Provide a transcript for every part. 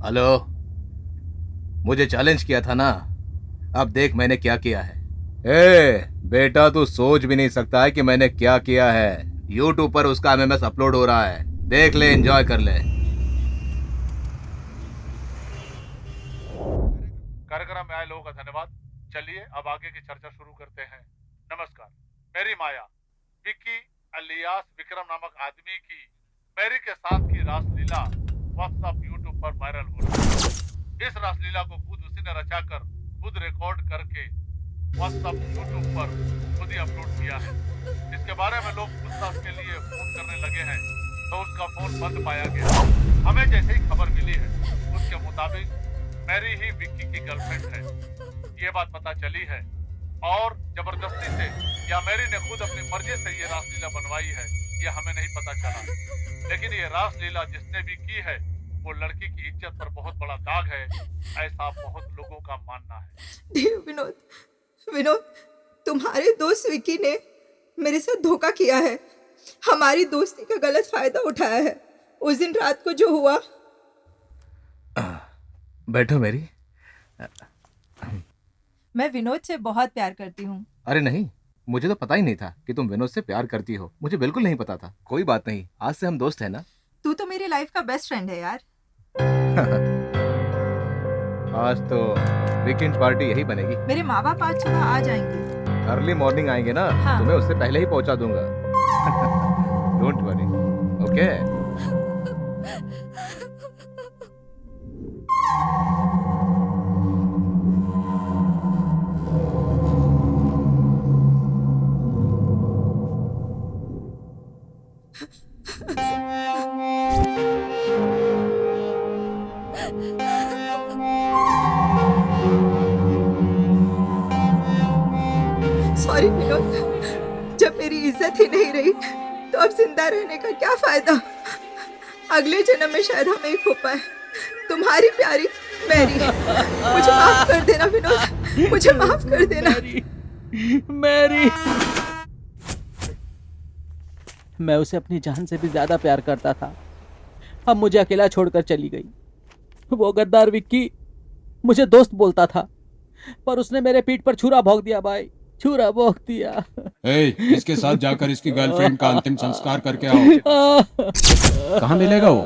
Hello, मुझे challenge किया था ना, अब देख मैंने क्या किया है। ए बेटा, तू सोच भी नहीं सकता है कि मैंने क्या किया है। यूट्यूब पर उसका एमएमएस अपलोड हो रहा है, देख ले, एंजॉय कर ले। कार्यक्रम में आए लोगों का धन्यवाद। चलिए अब आगे की चर्चा शुरू करते हैं। नमस्कार। मेरी माया विक्की अलियास विक्रम नामक आदमी की मैरी के साथ की रासलीला व्हाट्सएप यूट्यूब पर वायरल हो रही है। इस रासलीला को खुद उसी ने रचाकर खुद रिकॉर्ड करके व्हाट्सएप यूट्यूब पर खुद ही अपलोड किया है। इसके बारे में लोग पूछताछ के लिए फोन करने लगे हैं तो उसका फोन बंद पाया गया। हमें जैसे ही खबर मिली है उसके मुताबिक मैरी ही विक्की की गर्लफ्रेंड है, ये बात पता चली है। और जबरदस्ती से या मैरी ने खुद अपनी मर्जी से ये रासलीला बनवाई है, ये हमें नहीं पता चला। लेकिन ये रासलीला जिसने भी की है वो लड़की की इज्जत पर बहुत बड़ा दाग है, ऐसा बहुत लोगों का मानना है। विनोद, विनोद, तुम्हारे दोस्त विकी ने मेरे साथ धोखा किया है, हमारी दोस्ती का गलत फायदा उठाया है। उस दिन रात को जो हुआ। बैठो मेरी। मैं विनोद से बहुत प्यार करती हूँ। अरे नहीं, मुझे तो पता ही नहीं था कि तुम विनोद से प्यार करती हो। मुझे बिल्कुल नहीं पता था। कोई बात नहीं, आज से हम दोस्त हैं ना। तू तो मेरी लाइफ का बेस्ट फ्रेंड है यार। आज तो वीकेंड पार्टी यही बनेगी। मेरे माँ बाप आज सुबह आ जाएंगे। अर्ली मॉर्निंग आएंगे ना। हाँ। तुम्हें उससे पहले ही पहुंचा दूंगा। Don't worry, okay? Sorry Vinod, जब मेरी इज्जत ही नहीं रही तो अब जिंदा रहने का क्या फायदा। अगले जन्म में शायद हम एक हो पाए। तुम्हारी प्यारी मैरी। मुझे माफ कर देना विनोद, मुझे माफ कर देना। मैरी, मैं उसे अपनी जान से भी ज्यादा प्यार करता था। अब मुझे अकेला छोड़कर चली गई। वो गद्दार विक्की मुझे दोस्त बोलता था, पर उसने मेरे पीठ पर छुरा भोंक दिया भाई, छुरा भोंक दिया। इसके साथ जाकर इसकी गर्लफ्रेंड का अंतिम संस्कार करके आओ। कहाँ मिलेगा वो?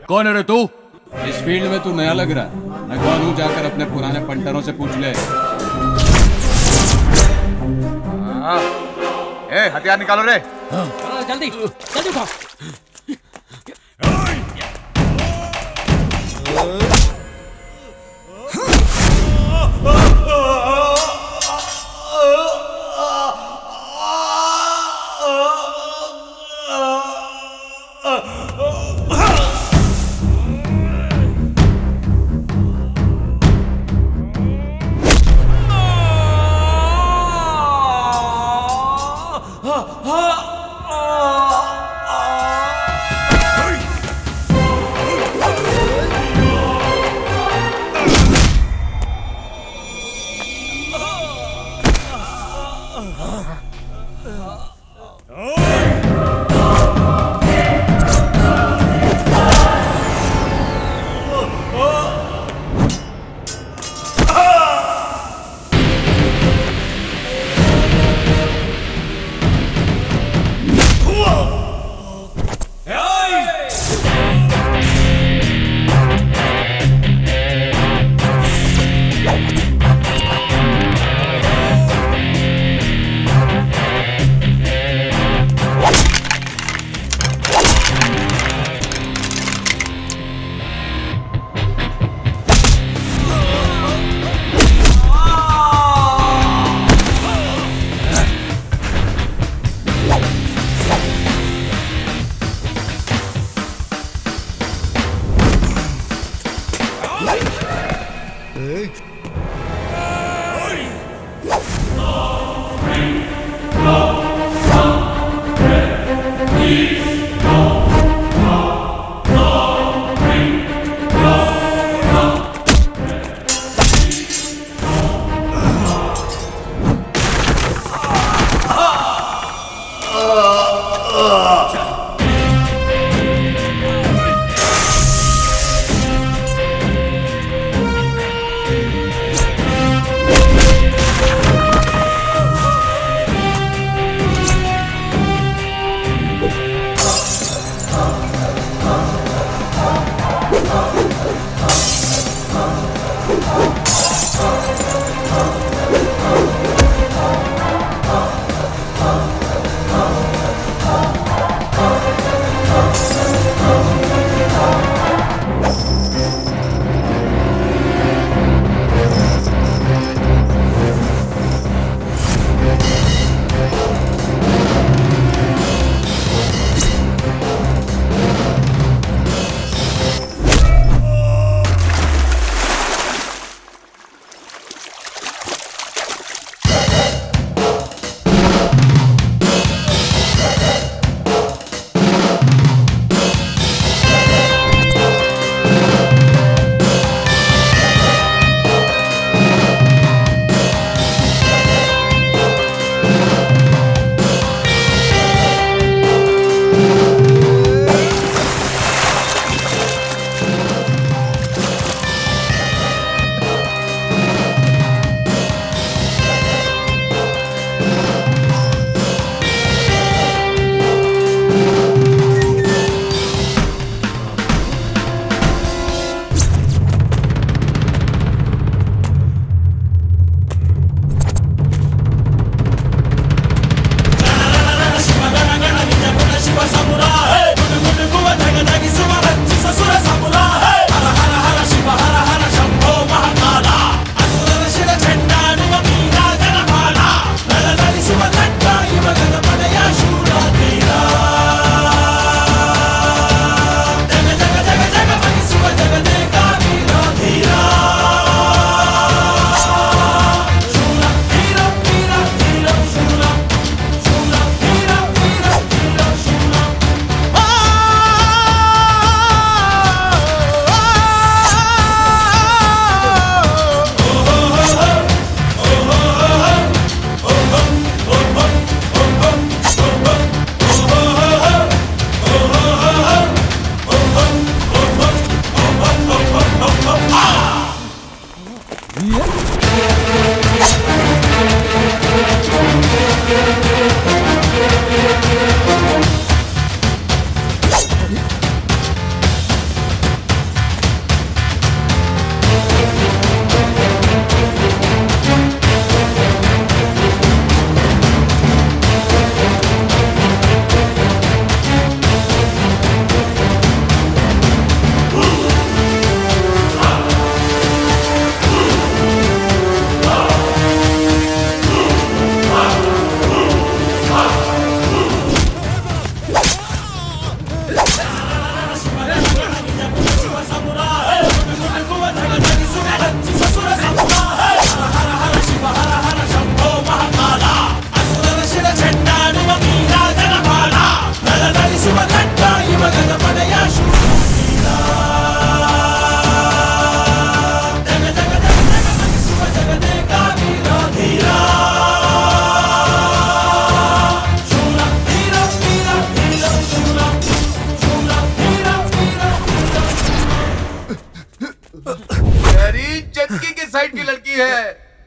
कौन है रे तू? इस फील्ड में तू नया लग रहा है। मैं कौन हूँ जाकर अपने पुराने पंटरों से पूछ ले। हथियार निकालो रे। जल्दी जल्दी उठाओ।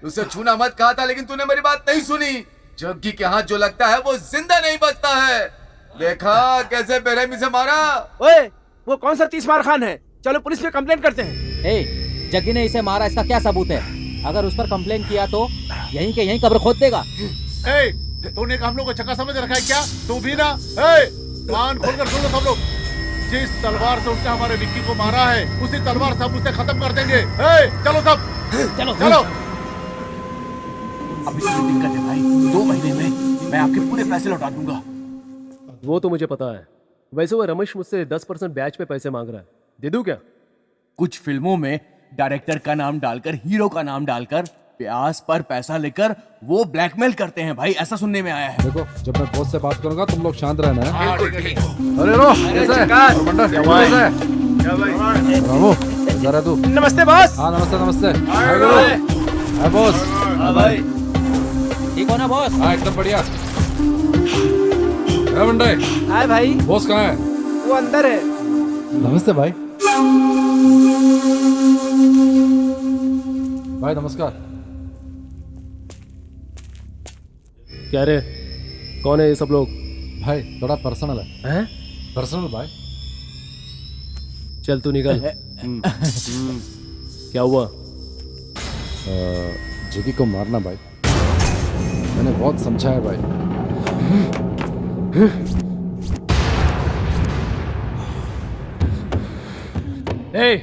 उसे छूना मत कहा था, लेकिन तूने मेरी बात नहीं सुनी। जग्गी के हाथ जो लगता है वो जिंदा नहीं बचता है। देखा कैसे बेरहमी से मारा। ओए, वो कौन सा 30 मार खान है? चलो पुलिस में कंप्लेंट करते हैं। ए, जग्गी ने इसे मारा, इसका क्या सबूत है? अगर उस पर कंप्लेन किया तो यहीं के यहीं कब्र खोद देगा। ए, तूने हम लोग को चक्का समझ रखा है क्या? तू भी ना? ए, कान खोलकर सुन लो सब लोग। जिस तलवार से उसने हमारे विक्की को मारा है, उसी तलवार से हम उसे खत्म कर देंगे। ए, चलो सब, चलो चलो। अभी कोई दिक्कत है भाई, 2 महीने में मैं आपके पूरे पैसे लौटा दूंगा। वो तो मुझे पता है। वैसे वो रमेश मुझसे 10% ब्याज पे पैसे मांग रहा है, दे दूं क्या? कुछ फिल्मों में डायरेक्टर का नाम डालकर, हीरो का नाम डालकर ब्याज पर पैसा लेकर वो ब्लैकमेल करते हैं भाई, ऐसा सुनने में आया है। देखो, जब मैं बॉस से बात करूंगा तुम लोग शांत रहना है। हाँ, ठीक है। अरे रो, कैसा है? और मंडा, कैसा है? रामू, जरा तू। नमस्ते बॉस। हाँ नमस्ते नमस्ते। हाय गुरु। हाय बॉस। हाँ भाई, ठीक हो ना बॉस? हाँ एकदम बढ़िया। मंडे, हाय भाई। बॉस कहाँ है? वो अंदर है। नमस्ते भाई। भाई नमस्कार। क्या रे, कौन है ये सब लोग? भाई थोड़ा पर्सनल है। हैं? पर्सनल भाई। चल तू निकल। क्या हुआ? जगी को मारना भाई, मैंने बहुत समझाया भाई। ए,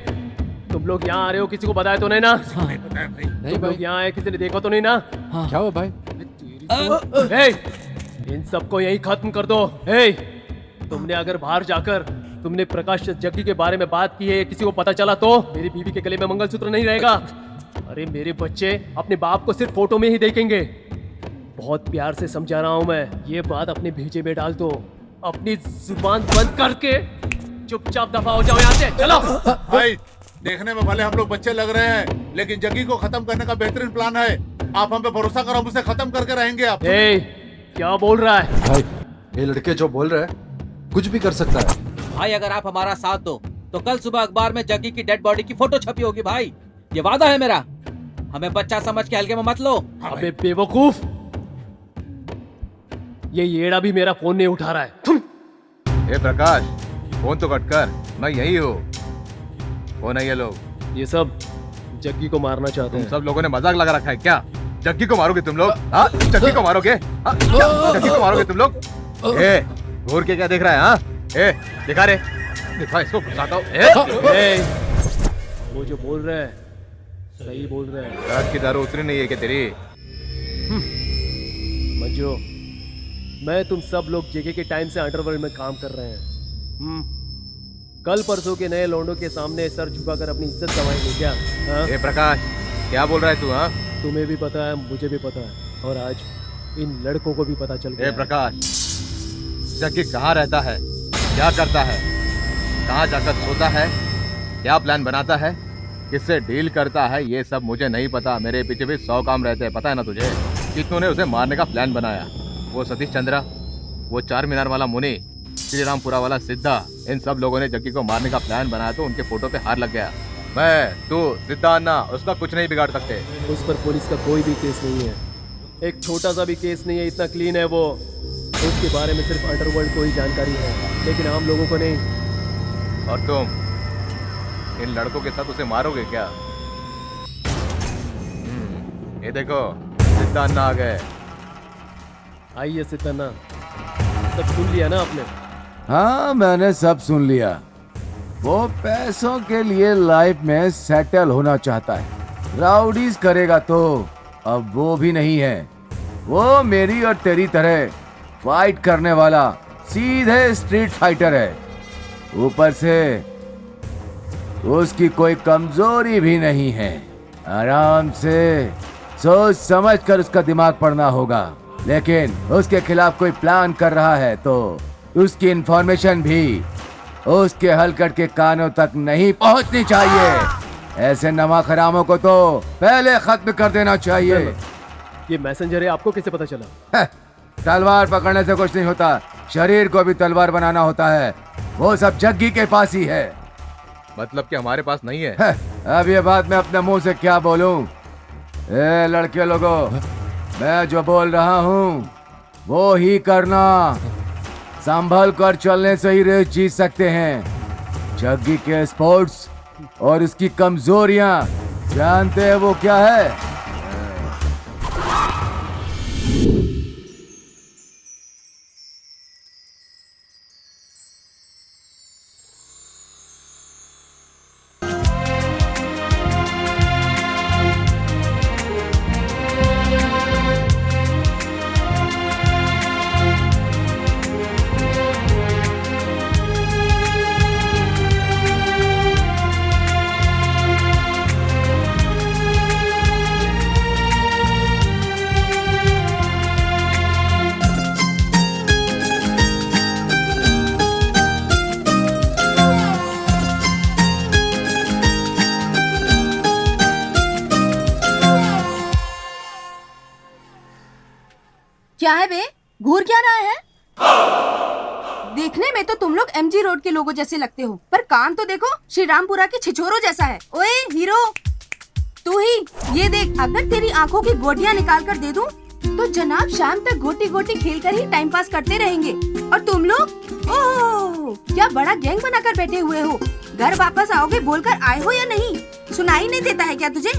तुम लोग यहाँ आ रहे हो, किसी को बताया तो नहीं ना? नहीं तुम भाई। लोग यहाँ आए, किसी ने देखा तो नहीं ना? क्या हुआ भाई? ए, इन सबको यहीं खत्म कर दो। ए, तुमने अगर बाहर जाकर तुमने प्रकाश जग्गी के बारे में बात की है, किसी को पता चला तो मेरी बीवी के गले में मंगलसूत्र नहीं रहेगा। अरे मेरे बच्चे अपने बाप को सिर्फ फोटो में ही देखेंगे। बहुत प्यार से समझा रहा हूं मैं, ये बात अपने भेजे में डाल दो। अपनी जुबान बंद करके चुपचाप दफा हो जाओ यहाँ से। चलो भाई, देखने में भले हम लोग बच्चे लग रहे हैं, लेकिन जग्गी को खत्म करने का बेहतरीन प्लान है। आप हम पे भरोसा करो, हम उसे खत्म करके रहेंगे। आप ए, क्या बोल रहा है? भाई ये लड़के जो बोल रहे हैं कुछ भी कर सकता है। भाई अगर आप हमारा साथ दो तो कल सुबह अखबार में जग्गी की डेड बॉडी की फोटो छपी होगी भाई, ये वादा है मेरा। हमें बच्चा समझ के हल्के में मत लो। अबे बेवकूफ, ये येड़ा भी मेरा फोन नहीं उठा रहा है। ए प्रकाश, फोन तो कट कर, मैं यही हूँ। कौन है ये लोग? ये सब जग्गी को मारना चाहते तुम हैं। सब लोगों ने मजाक लगा रखा है क्या? जग्गी को मारोगे तुम लोग? हाँ, जग्गी को मारोगे? हाँ, जग्गी को मारोगे तुम लोग? ए, घूर के क्या देख रहा है? हाँ, ए, दिखा रे, दिखा, इसको घुसाता हूँ। ए, वो जो बोल रहे हैं सही बोल रहे हैं। रात की दारू उतरी नहीं है क्या तेरी? मंजू, मैं तुम सब लोग जेके के टाइम से अंडरवर्ल्ड में काम कर रहे हैं। कल परसों के नए लौंडों के सामने सर झुकाकर अपनी इज्जत गंवाएंगे क्या? हाँ? ए प्रकाश, क्या बोल रहा है तू? हाँ, तुम्हें भी पता है, मुझे भी पता है, और आज इन लड़कों को भी पता चल गया ए है। प्रकाश, जग्गी कहाँ रहता है, क्या करता है, कहाँ जाकर सोता है, क्या प्लान बनाता है, किससे डील करता है, ये सब मुझे नहीं पता। मेरे पीछे भी 100 काम रहते हैं, पता है ना तुझे? कितनों ने उसे मारने का प्लान बनाया। वो सतीश चंद्रा, वो 4 मीनार वाला मुनि, श्री रामपुरा वाला सिद्धा, इन सब लोगों ने जग्गी को मारने का प्लान बनाया तो उनके फोटो पे हार लग गया। मैं, तू, सिद्धा अन्ना, उसका कुछ नहीं बिगाड़ सकते। उस पर पुलिस का कोई भी केस नहीं है, एक छोटा सा भी केस नहीं है, इतना क्लीन है वो। उसके बारे में सिर्फ अंडरवर्ल्ड को ही जानकारी है, लेकिन आम लोगों को नहीं। और तुम इन लड़कों के साथ उसे मारोगे क्या? ये देखो, सिद्धा अन्ना आ गए। आइए सिद्धन्ना, सब सुन लिया ना आपने? हाँ, मैंने सब सुन लिया। वो पैसों के लिए लाइफ में सेटल होना चाहता है, राउडीज करेगा तो अब वो भी नहीं है। वो मेरी और तेरी तरह फाइट करने वाला सीधे स्ट्रीट फाइटर है। ऊपर से उसकी कोई कमजोरी भी नहीं है। आराम से सोच समझ कर उसका दिमाग पड़ना होगा, लेकिन उसके खिलाफ कोई प्लान कर रहा है तो उसकी इंफॉर्मेशन भी उसके हलकट के कानों तक नहीं पहुंचनी चाहिए। ऐसे नमाखरामों को तो पहले खत्म कर देना चाहिए। ये मैसेंजर है, आपको कैसे पता चला? तलवार पकड़ने से कुछ नहीं होता, शरीर को भी तलवार बनाना होता है। वो सब जग्गी के पास ही है। मतलब कि हमारे पास नहीं है? अब ये बात मैं अपने मुंह से क्या बोलूं? ए लड़के लोगों, मैं जो बोल रहा हूँ वो ही करना। संभल कर चलने से ही रेस जीत सकते हैं। जग्गी के स्पोर्ट्स और इसकी कमजोरियां जानते हैं वो क्या है? क्या है बे, घूर क्या रहा है? देखने में तो तुम लोग एमजी रोड के लोगों जैसे लगते हो, पर काम तो देखो श्री रामपुरा के छिछोरों जैसा है। ओए हीरो, तू ही ये देख, अगर तेरी आंखों की गोटियां निकाल कर दे दूं, तो जनाब शाम तक गोटी गोटी खेल कर ही टाइम पास करते रहेंगे। और तुम लोग ओह क्या बड़ा गैंग बनाकर बैठे हुए हो। घर वापस आओगे बोलकर आए हो या नहीं? सुनाई नहीं देता है क्या तुझे?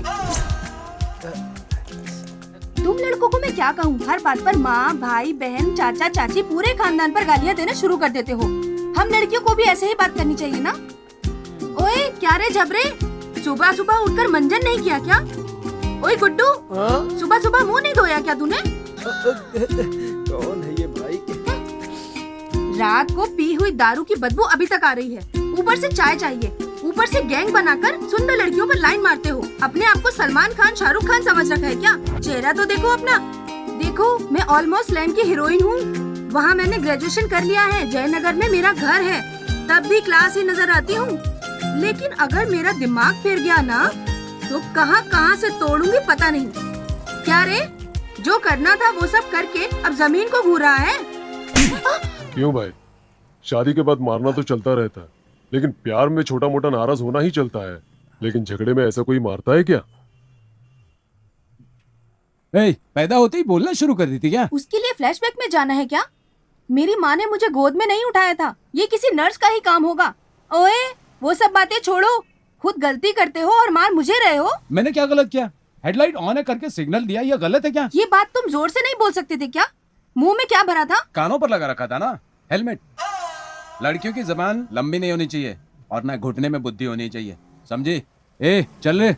तुम लड़कों को मैं क्या कहूँ, हर बात पर माँ भाई बहन चाचा चाची पूरे खानदान पर गालियाँ देना शुरू कर देते हो। हम लड़कियों को भी ऐसे ही बात करनी चाहिए ना। ओए क्या रे झबरे, सुबह सुबह उठकर मंजन नहीं किया क्या? ओए गुड्डू, सुबह सुबह मुंह नहीं धोया क्या तूने? कौन है ये भाई? रात को पी हुई दारू की बदबू अभी तक आ रही है, ऊपर से चाय चाहिए, ऊपर से गैंग बनाकर सुंदर लड़कियों पर लाइन मारते हो। अपने आप को सलमान खान शाहरुख खान समझ रखा है क्या? चेहरा तो देखो अपना। देखो मैं ऑलमोस्ट लैंड की हीरोइन हूँ, वहाँ मैंने ग्रेजुएशन कर लिया है, जयनगर में मेरा घर है, तब भी क्लास ही नजर आती हूँ। लेकिन अगर मेरा दिमाग फिर गया ना तो कहाँ कहाँ से तोड़ूंगी पता नहीं। क्या रे, जो करना था वो सब करके अब जमीन को घूर रहा है। क्यों भाई, शादी के बाद मारना तो चलता रहता है, लेकिन प्यार में छोटा मोटा नाराज होना ही चलता है। लेकिन झगड़े में ऐसा कोई मारता है क्या? पैदा होते ही बोलना शुरू कर दी थी क्या? उसके लिए फ्लैशबैक में जाना है क्या? मेरी माँ ने मुझे गोद में नहीं उठाया था, ये किसी नर्स का ही काम होगा। ओए वो सब बातें छोड़ो, खुद गलती करते हो और मार मुझे रहे हो। मैंने क्या गलत किया? हेडलाइट ऑन है करके सिग्नल दिया, ये गलत है क्या? ये बात तुम जोर से नहीं बोल सकते थे क्या? मुंह में क्या भरा था? कानों पर लगा रखा था ना हेलमेट। लड़कियों की जबान लंबी नहीं होनी चाहिए और ना घुटने में बुद्धि होनी चाहिए, समझी? ए चल रे।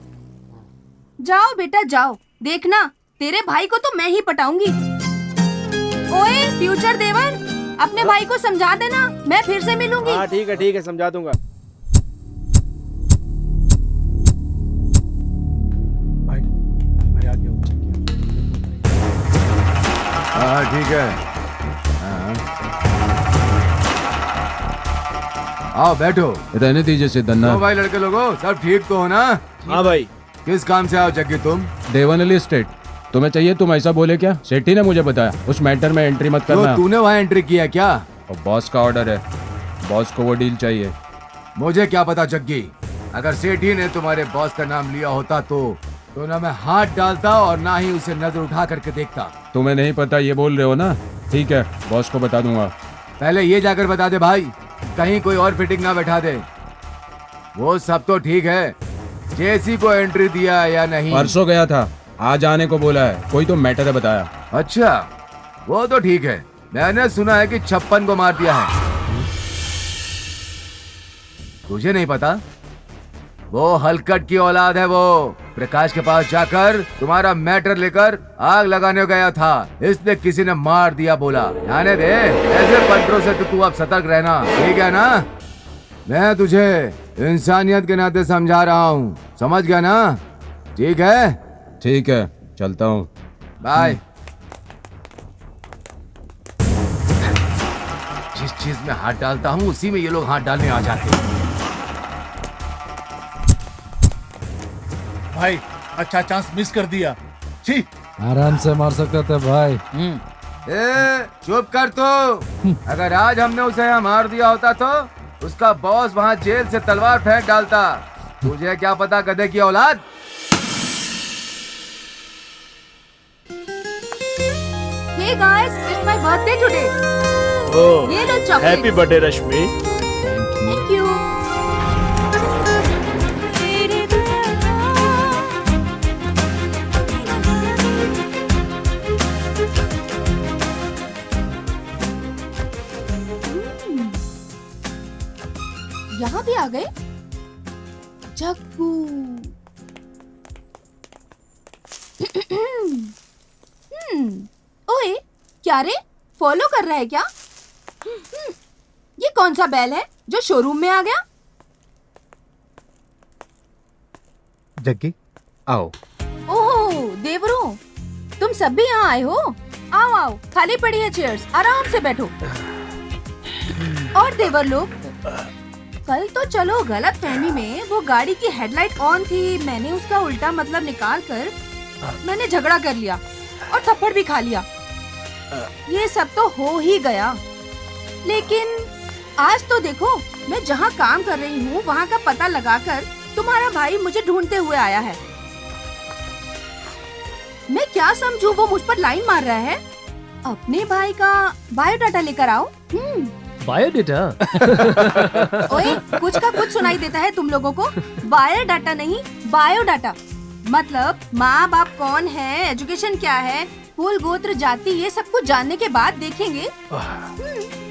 जाओ बेटा जाओ, देखना तेरे भाई को तो मैं ही पटाऊंगी। ओए फ्यूचर देवर, अपने भाई को समझा देना, मैं फिर से मिलूंगी। हाँ ठीक है समझा दूंगा। भाई भाई आ गया। हाँ ठीक है, आओ बैठो। रहने दीजिए सिद्धन्ना। तो भाई लड़के लोगों, सब ठीक तो हो ना? हाँ भाई। किस काम से आओ जग्गी तुम? देवनली स्टेट। तुम्हें चाहिए, तुम ऐसा बोले क्या? सेठी ने मुझे बताया उस मैटर में एंट्री मत करना। तो तूने वहाँ एंट्री किया क्या? और बॉस का ऑर्डर है, बॉस को वो डील चाहिए। मुझे क्या पता जग्गी, अगर सेठी ने तुम्हारे बॉस का नाम लिया होता तो ना मैं हाथ डालता और ना ही उसे नजर उठा करके देखता। तुम्हें नहीं पता ये बोल रहे हो ना? ठीक है, बॉस को बता दूंगा। पहले ये जाकर बता दे भाई, कहीं कोई और फिटिंग ना बैठा दे। वो सब तो ठीक है, जेसी को एंट्री दिया या नहीं? परसों गया था, आज आने को बोला है, कोई तो मैटर है बताया। अच्छा वो तो ठीक है, मैंने सुना है कि 56 को मार दिया है। तुझे नहीं पता? वो हलकट की औलाद है, वो प्रकाश के पास जाकर तुम्हारा मैटर लेकर आग लगाने गया था, इसलिए किसी ने मार दिया बोला। जाने दे, ऐसे पंटरों से तो तू अब सतर्क रहना, ठीक है ना? मैं तुझे इंसानियत के नाते समझा रहा हूँ, समझ गया ना? ठीक है? ठीक है, चलता हूँ, बाय। जिस चीज में हाथ डालता हूँ उसी में ये लोग हाथ डालने आ जाते हैं। भाई अच्छा चांस मिस कर दिया। छी, आराम से मार सकते थे भाई। चुप कर तू। अगर आज हमने उसे यहाँ मार दिया होता तो उसका बॉस वहाँ जेल से तलवार फेंक डालता। तुझे क्या पता गधे की औलाद? भाई, भाई आ गया। हाँ ठीक है, हाँ। आओ बैठो। इधर आने दीजिए सिद्धन्ना। भाई लड़के लोगों, सब ठीक तो हो ना? Hey guys, it's my birthday today. Oh, ये लो chocolate. Happy birthday Rashmi. Thank you. यहाँ भी आ गए जग्गू। ओए, क्या रे? फॉलो कर रहा है क्या? ये कौन सा बैल है जो शोरूम में आ गया? जग्गी आओ। ओह देवरू, तुम सब भी यहाँ आए हो? आओ आओ, खाली पड़ी है चेयर्स, आराम से बैठो। और देवर लोग, कल तो चलो गलत फहमी में वो गाड़ी की हेडलाइट ऑन थी, मैंने उसका उल्टा मतलब निकाल कर मैंने झगड़ा कर लिया और थप्पड़ भी खा लिया। ये सब तो हो ही गया, लेकिन आज तो देखो, मैं जहाँ काम कर रही हूँ वहाँ का पता लगाकर तुम्हारा भाई मुझे ढूंढते हुए आया है। मैं क्या समझूं वो मुझ पर लाइन मार रहा है? अपने भाई का बायोडाटा लेकर आओ। बायोडाटा? ओए, कुछ का कुछ सुनाई देता है तुम लोगों को। बायोडाटा नहीं, बायोडाटा। मतलब माँ बाप कौन है, एजुकेशन क्या है, कुल गोत्र जाति, ये सब कुछ जानने के बाद देखेंगे,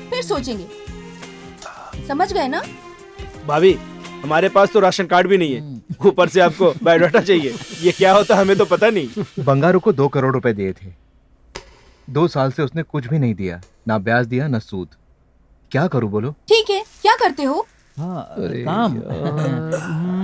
फिर सोचेंगे। समझ गए ना? भाभी, हमारे पास तो राशन कार्ड भी नहीं है, ऊपर से आपको बायोडाटा चाहिए। ये क्या होता हमें तो पता नहीं। बंगारू को 2 करोड़ रुपए दिए थे, 2 साल से उसने कुछ भी नहीं दिया, ना ब्याज दिया ना सूद। क्या करूं बोलो? ठीक है, क्या करते हो? हाँ, काम।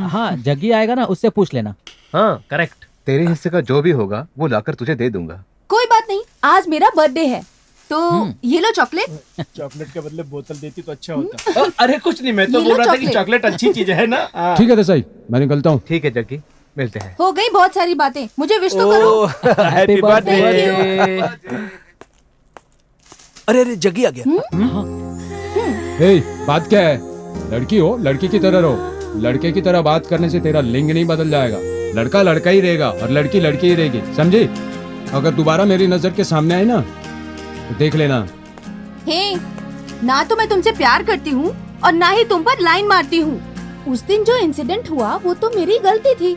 हाँ, जग्गी आएगा ना, उससे पूछ लेना। हाँ, करेक्ट। तेरे हिस्से का जो भी होगा वो लाकर तुझे दे दूंगा। कोई बात नहीं, आज मेरा बर्थडे है तो ये लो चॉकलेट। चॉकलेट के बदले बोतल देती तो अच्छा होता। अरे कुछ नहीं, मैं तो ये बोल लो रहा था कि चॉकलेट। चॉकलेट अच्छी चीज है ना। ठीक है देसाई, मैं निकलता हूँ। ठीक है जग्गी, मिलते हैं। हो गई बहुत सारी बातें, मुझे विश तो करो। Happy birthday. Thank अरे जग्गी आ गया। ए, बात क्या है? लड़की हो, लड़की की तरह रहो। लड़के की तरह बात करने से तेरा लिंग नहीं बदल जाएगा। लड़का लड़का ही रहेगा और लड़की लड़की ही रहेगी, समझी? अगर दोबारा मेरी नजर के सामने आए ना तो देख लेना। हे, ना तो मैं तुमसे प्यार करती हूँ और ना ही तुम पर लाइन मारती हूँ। उस दिन जो इंसिडेंट हुआ वो तो मेरी गलती थी,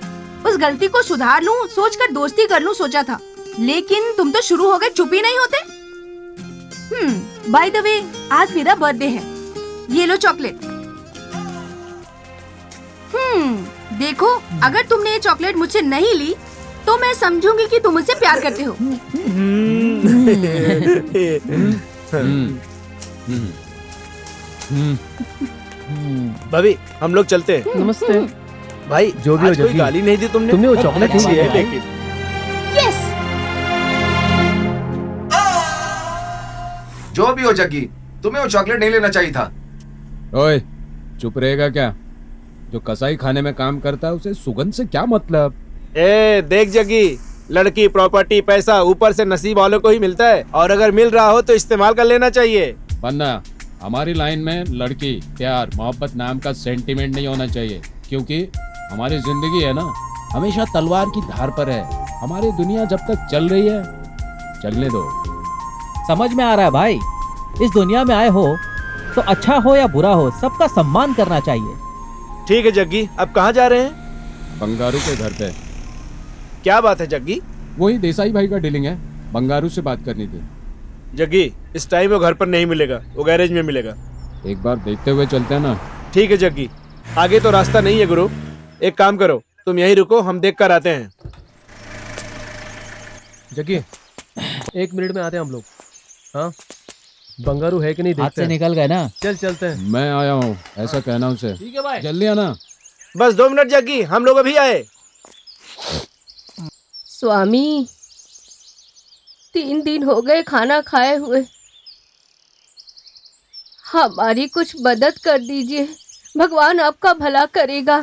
उस गलती को सुधार लूं सोचकर दोस्ती कर लूं सोचा था, लेकिन तुम तो शुरू हो गए, चुप ही नहीं होते। बाय द वे, आज मेरा बर्थडे है, ये लो चॉकलेट। देखो, अगर तुमने ये चॉकलेट मुझसे नहीं ली तो मैं समझूंगी कि तुम मुझसे प्यार करते हो। भाभी, हम लोग चलते हैं। नमस्ते भाई, जो भी हो आज कोई जग्गी, गाली नहीं दी तुमने। तुमने वो चॉकलेट अच्छी नहीं है दी। लेकिन। यस, जो भी हो जग्गी, तुम्हें वो चॉकलेट नहीं लेना चाहिए था। ओए, चुप रहेगा क्या? जो कसाई खाने में काम करता है उसे सुगंध से क्या मतलब? ए देख जग्गी, लड़की, प्रॉपर्टी, पैसा ऊपर से नसीब वालों को ही मिलता है, और अगर मिल रहा हो तो इस्तेमाल कर लेना चाहिए। वरना हमारी लाइन में लड़की, प्यार, मोहब्बत नाम का सेंटीमेंट नहीं होना चाहिए, क्योंकि हमारी जिंदगी है ना, हमेशा तलवार की धार पर है। हमारी दुनिया जब तक चल रही है, चलने दो। समझ में आ रहा है भाई, इस दुनिया में आए हो तो अच्छा हो या बुरा हो, सबका सम्मान करना चाहिए। ठीक है जग्गी, अब कहाँ जा रहे हैं? बंगारू के घर पे। क्या बात है जग्गी? वही देसाई भाई का डीलिंग है, बंगारू से बात करनी थी। जग्गी, इस टाइम वो घर पर नहीं मिलेगा, वो गैरेज में मिलेगा। एक बार देखते हुए चलते हैं ना। ठीक है जग्गी, आगे तो रास्ता नहीं है गुरु। एक काम करो, तुम यहीं रुको, हम देख कर आते हैं। जग्गी, 1 मिनट में आते हैं हम लोग। हाँ, बंगारू है कि नहीं हाथ देखते से हैं। निकल गए ना। चल चलते हैं। मैं आया हूँ ऐसा कहना उसे। ठीक है भाई। जल्दी आना। बस 2 मिनट जग्गी, हम लोग अभी आए। स्वामी, 3 दिन हो गए खाना खाए हुए, हमारी कुछ मदद कर दीजिए, भगवान आपका भला करेगा।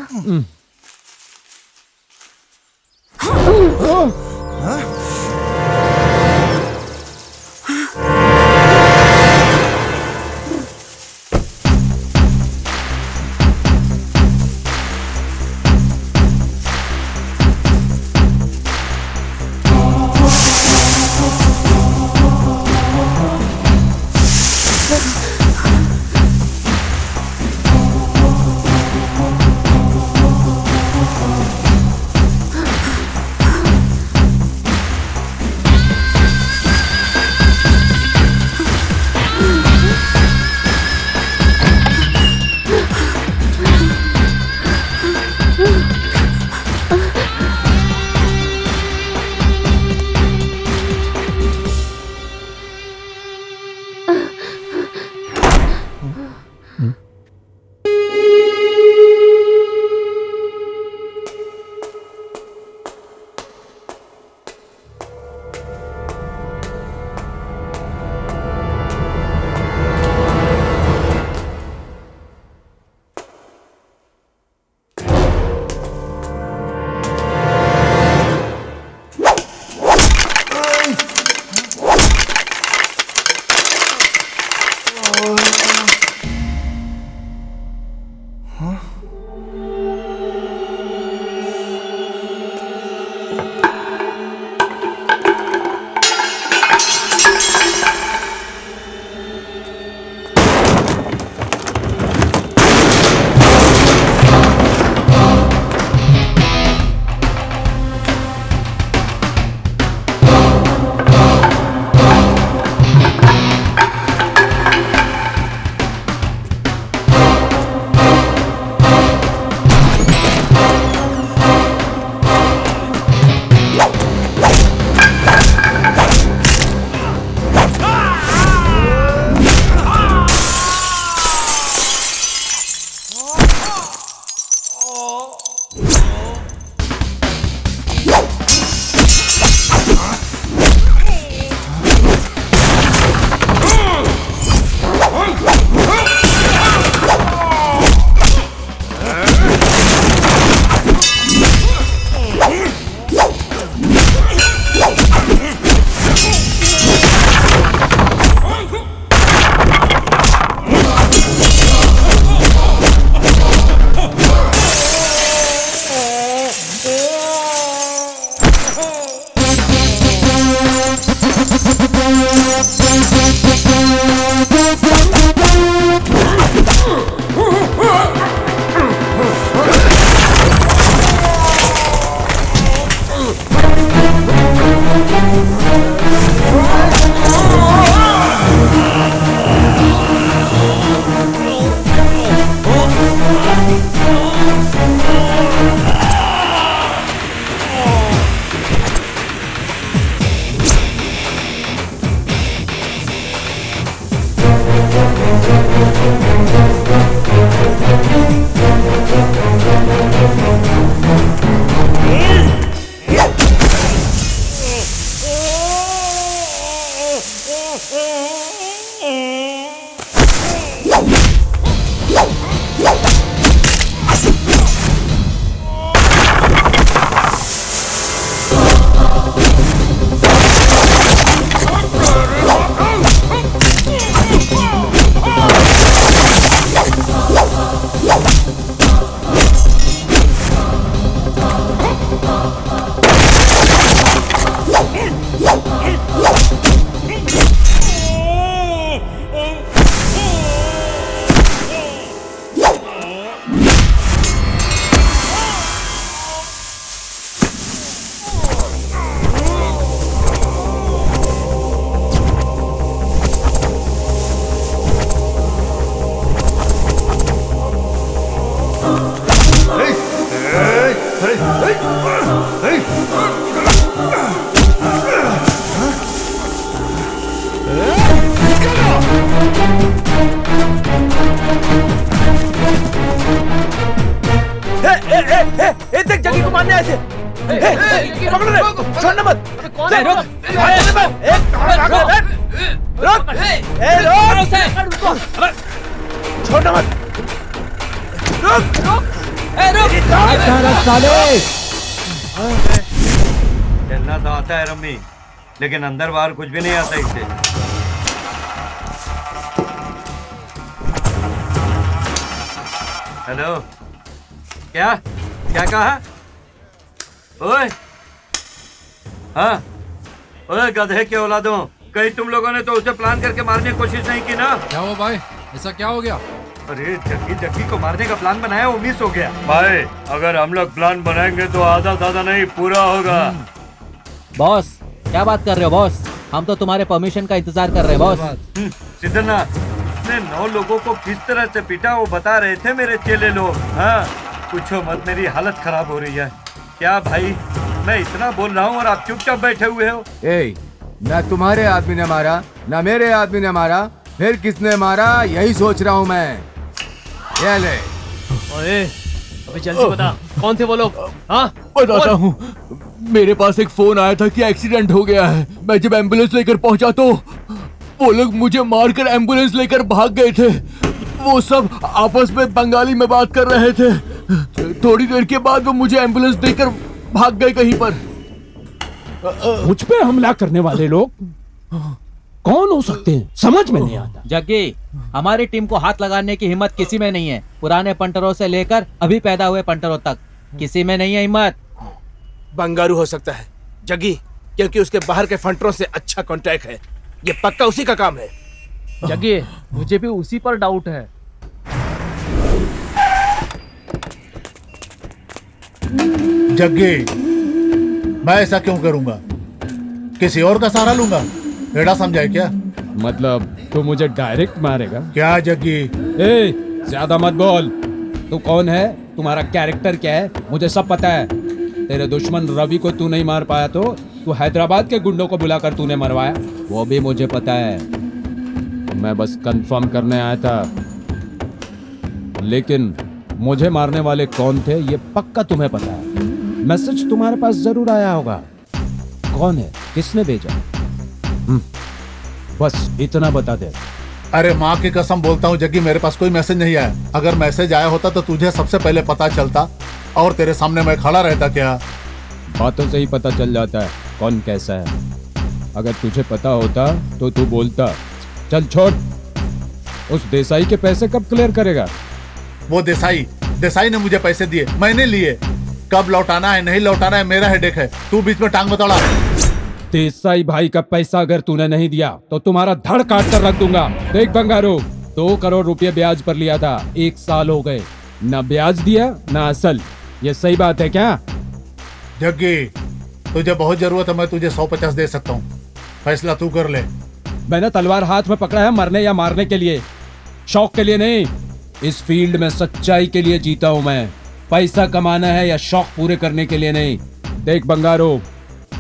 देख जगी को मारने आए थे। पकड़ रे, छोड़ना मत। कौन है? रुक, छोड़ना मत। चलना तो आता है रम्मी, लेकिन अंदर बाहर कुछ भी नहीं आता इससे। हेलो, क्या क्या कहा? ओए, हाँ, ओए गधे के औलादों, कहीं तुम लोगों ने तो उसे प्लान करके मारने की कोशिश नहीं की ना? क्या हुआ भाई, ऐसा क्या हो गया? अरे जग्गी को मारने का प्लान बनाया, वो मिस हो गया। भाई अगर हम लोग प्लान बनाएंगे तो आधा नहीं पूरा होगा। बॉस क्या बात कर रहे हो बॉस? हम तो तुम्हारे परमिशन का इंतजार कर रहे हैं बॉस। सिद्धनाथ, उसने 9 लोगों को किस तरह से पीटा वो बता रहे थे मेरे चेले लोग। हाँ, पूछो मत, मेरी हालत खराब हो रही है। क्या भाई, मैं इतना बोल रहा हूँ और आप चुपचाप बैठे हुए हो? न तुम्हारे आदमी ने मारा, न मेरे आदमी ने मारा, फिर किसने मारा यही सोच रहा हूँ मैं। ये ले। ओए, अबे जल्दी बता, कौन थे वो लोग? हाँ, बताता हूँ। मेरे पास एक फोन आया था कि एक्सीडेंट हो गया है। मैं जब एम्बुलेंस लेकर पहुंचा तो वो लोग मुझे मारकर एम्बुलेंस लेकर भाग गए थे। वो सब आपस में बंगाली में बात कर रहे थे। थोड़ी देर के बाद वो मुझे एम्बुलेंस देकर भाग गए कहीं पर। मुझ पे हमला करने वाले लोग कौन हो सकते हैं, समझ में नहीं आता। जग्गी, हमारी टीम को हाथ लगाने की हिम्मत किसी में नहीं है। पुराने पंटरों से लेकर अभी पैदा हुए पंटरों तक किसी में नहीं है हिम्मत। बंगारू हो सकता है जग्गी, क्योंकि उसके बाहर के फंटरों से अच्छा कांटेक्ट है। ये पक्का उसी का काम है। जग्गी, मुझे भी उसी पर डाउट है। जग्गी, मैं ऐसा क्यों करूंगा? किसी और का सहारा लूंगा? बेड़ा समझाए क्या? मतलब तू मुझे डायरेक्ट मारेगा क्या जग्गी? ज्यादा मत बोल। तू कौन है, तुम्हारा कैरेक्टर क्या है, मुझे सब पता है। तेरे दुश्मन रवि को तू नहीं मार पाया तो तू हैदराबाद के गुंडों को बुलाकर तूने मरवाया, वो भी मुझे पता है। मैं बस कंफर्म करने आया था, लेकिन मुझे मारने वाले कौन थे ये पक्का तुम्हें पता है। मैसेज तुम्हारे पास जरूर आया होगा। कौन है, किसने भेजा? बस इतना बता दे। अरे माँ की कसम बोलता हूँ जग्गी, मेरे पास कोई मैसेज नहीं आया। अगर मैसेज आया होता तो तुझे सबसे पहले पता चलता और तेरे सामने मैं खड़ा रहता। क्या बातों से ही पता चल जाता है कौन कैसा है। अगर तुझे पता होता तो तू बोलता। चल छोड़, उस देसाई के पैसे कब क्लियर करेगा? वो देसाई ने मुझे पैसे दिए, मैंने लिए। कब लौटाना है नहीं लौटाना है मेरा हेडेक है, तू बीच में टांग मत अड़ा। देसाई भाई का पैसा अगर तूने नहीं दिया तो तुम्हारा धड़ काट कर रख दूंगा। देख बंगारू, 2 करोड़ रुपए ब्याज पर लिया था, 1 साल हो गए, ना ब्याज दिया ना असल। ये सही बात है क्या? जग्गी, तुझे बहुत जरूरत है, मैं तुझे 150 दे सकता हूँ, फैसला तू कर ले। मैंने तलवार हाथ में पकड़ा है मरने या मारने के लिए, शौक के लिए नहीं। इस फील्ड में सच्चाई के लिए जीता हूं मैं। पैसा कमाना है या शौक पूरे करने के लिए नहीं। देख बंगारो,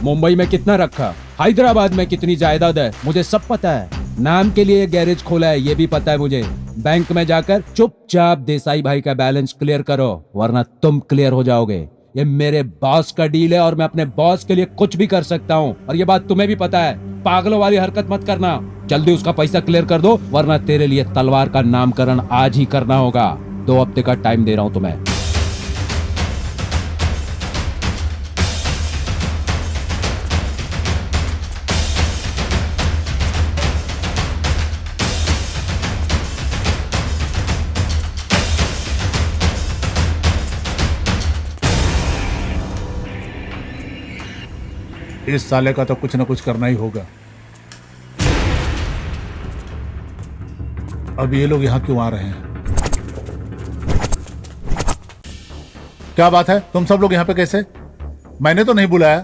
मुंबई में कितना रखा, हैदराबाद में कितनी जायदाद है, मुझे सब पता है। नाम के लिए गैरेज खोला है ये भी पता है मुझे। बैंक में जाकर चुपचाप देसाई भाई का बैलेंस क्लियर करो, वरना तुम क्लियर हो जाओगे। ये मेरे बॉस का डील है और मैं अपने बॉस के लिए कुछ भी कर सकता हूँ, और ये बात तुम्हें भी पता है। पागलों वाली हरकत मत करना, जल्दी उसका पैसा क्लियर कर दो, वरना तेरे लिए तलवार का नामकरण आज ही करना होगा। 2 हफ्ते का टाइम दे रहा हूँ तुम्हें। इस साले का तो कुछ ना कुछ करना ही होगा। अब ये लोग यहाँ क्यों आ रहे हैं? क्या बात है, तुम सब लोग यहाँ पे कैसे? मैंने तो नहीं बुलाया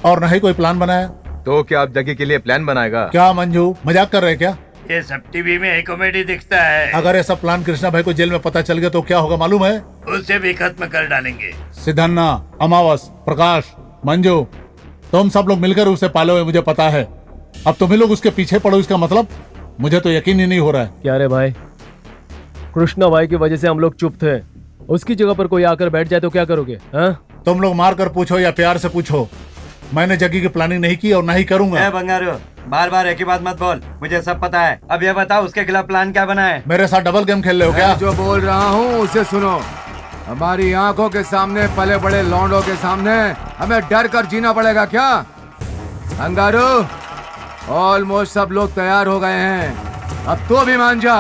और न ही कोई प्लान बनाया। तो क्या आप जग्गी के लिए प्लान बनाएगा? क्या मंजू, मजाक कर रहे हैं क्या? ये सब टीवी में एक कॉमेडी दिखता है। अगर ऐसा प्लान कृष्णा भाई को जेल में पता चल गया तो क्या होगा मालूम है? उसे भी खत्म कर डालेंगे। सिद्धन्ना, अमावस, प्रकाश, मंजू, तुम सब लोग मिलकर उसे पालोगे, मुझे पता है। अब तुम्ही लोग उसके पीछे पड़ो, इसका मतलब मुझे तो यकीन ही नहीं हो रहा है। क्या रे भाई, कृष्णा भाई की वजह से हम लोग चुप थे, उसकी जगह पर कोई आकर बैठ जाए तो क्या करोगे? तुम लोग मार कर पूछो या प्यार से पूछो, मैंने जग्गी की प्लानिंग नहीं की और ना ही करूंगा। बंगारू, बार बार एक ही बात मत बोल, मुझे सब पता है। अब ये बताओ उसके खिलाफ प्लान क्या बना है? मेरे साथ डबल गेम खेल रहे हो क्या? जो बोल रहा हूँ उसे सुनो। हमारी आंखों के सामने पले बड़े लौंडों के सामने हमें डर कर जीना पड़ेगा क्या? अंगारू, ऑलमोस्ट सब लोग तैयार हो गए हैं, अब तो भी मान जा।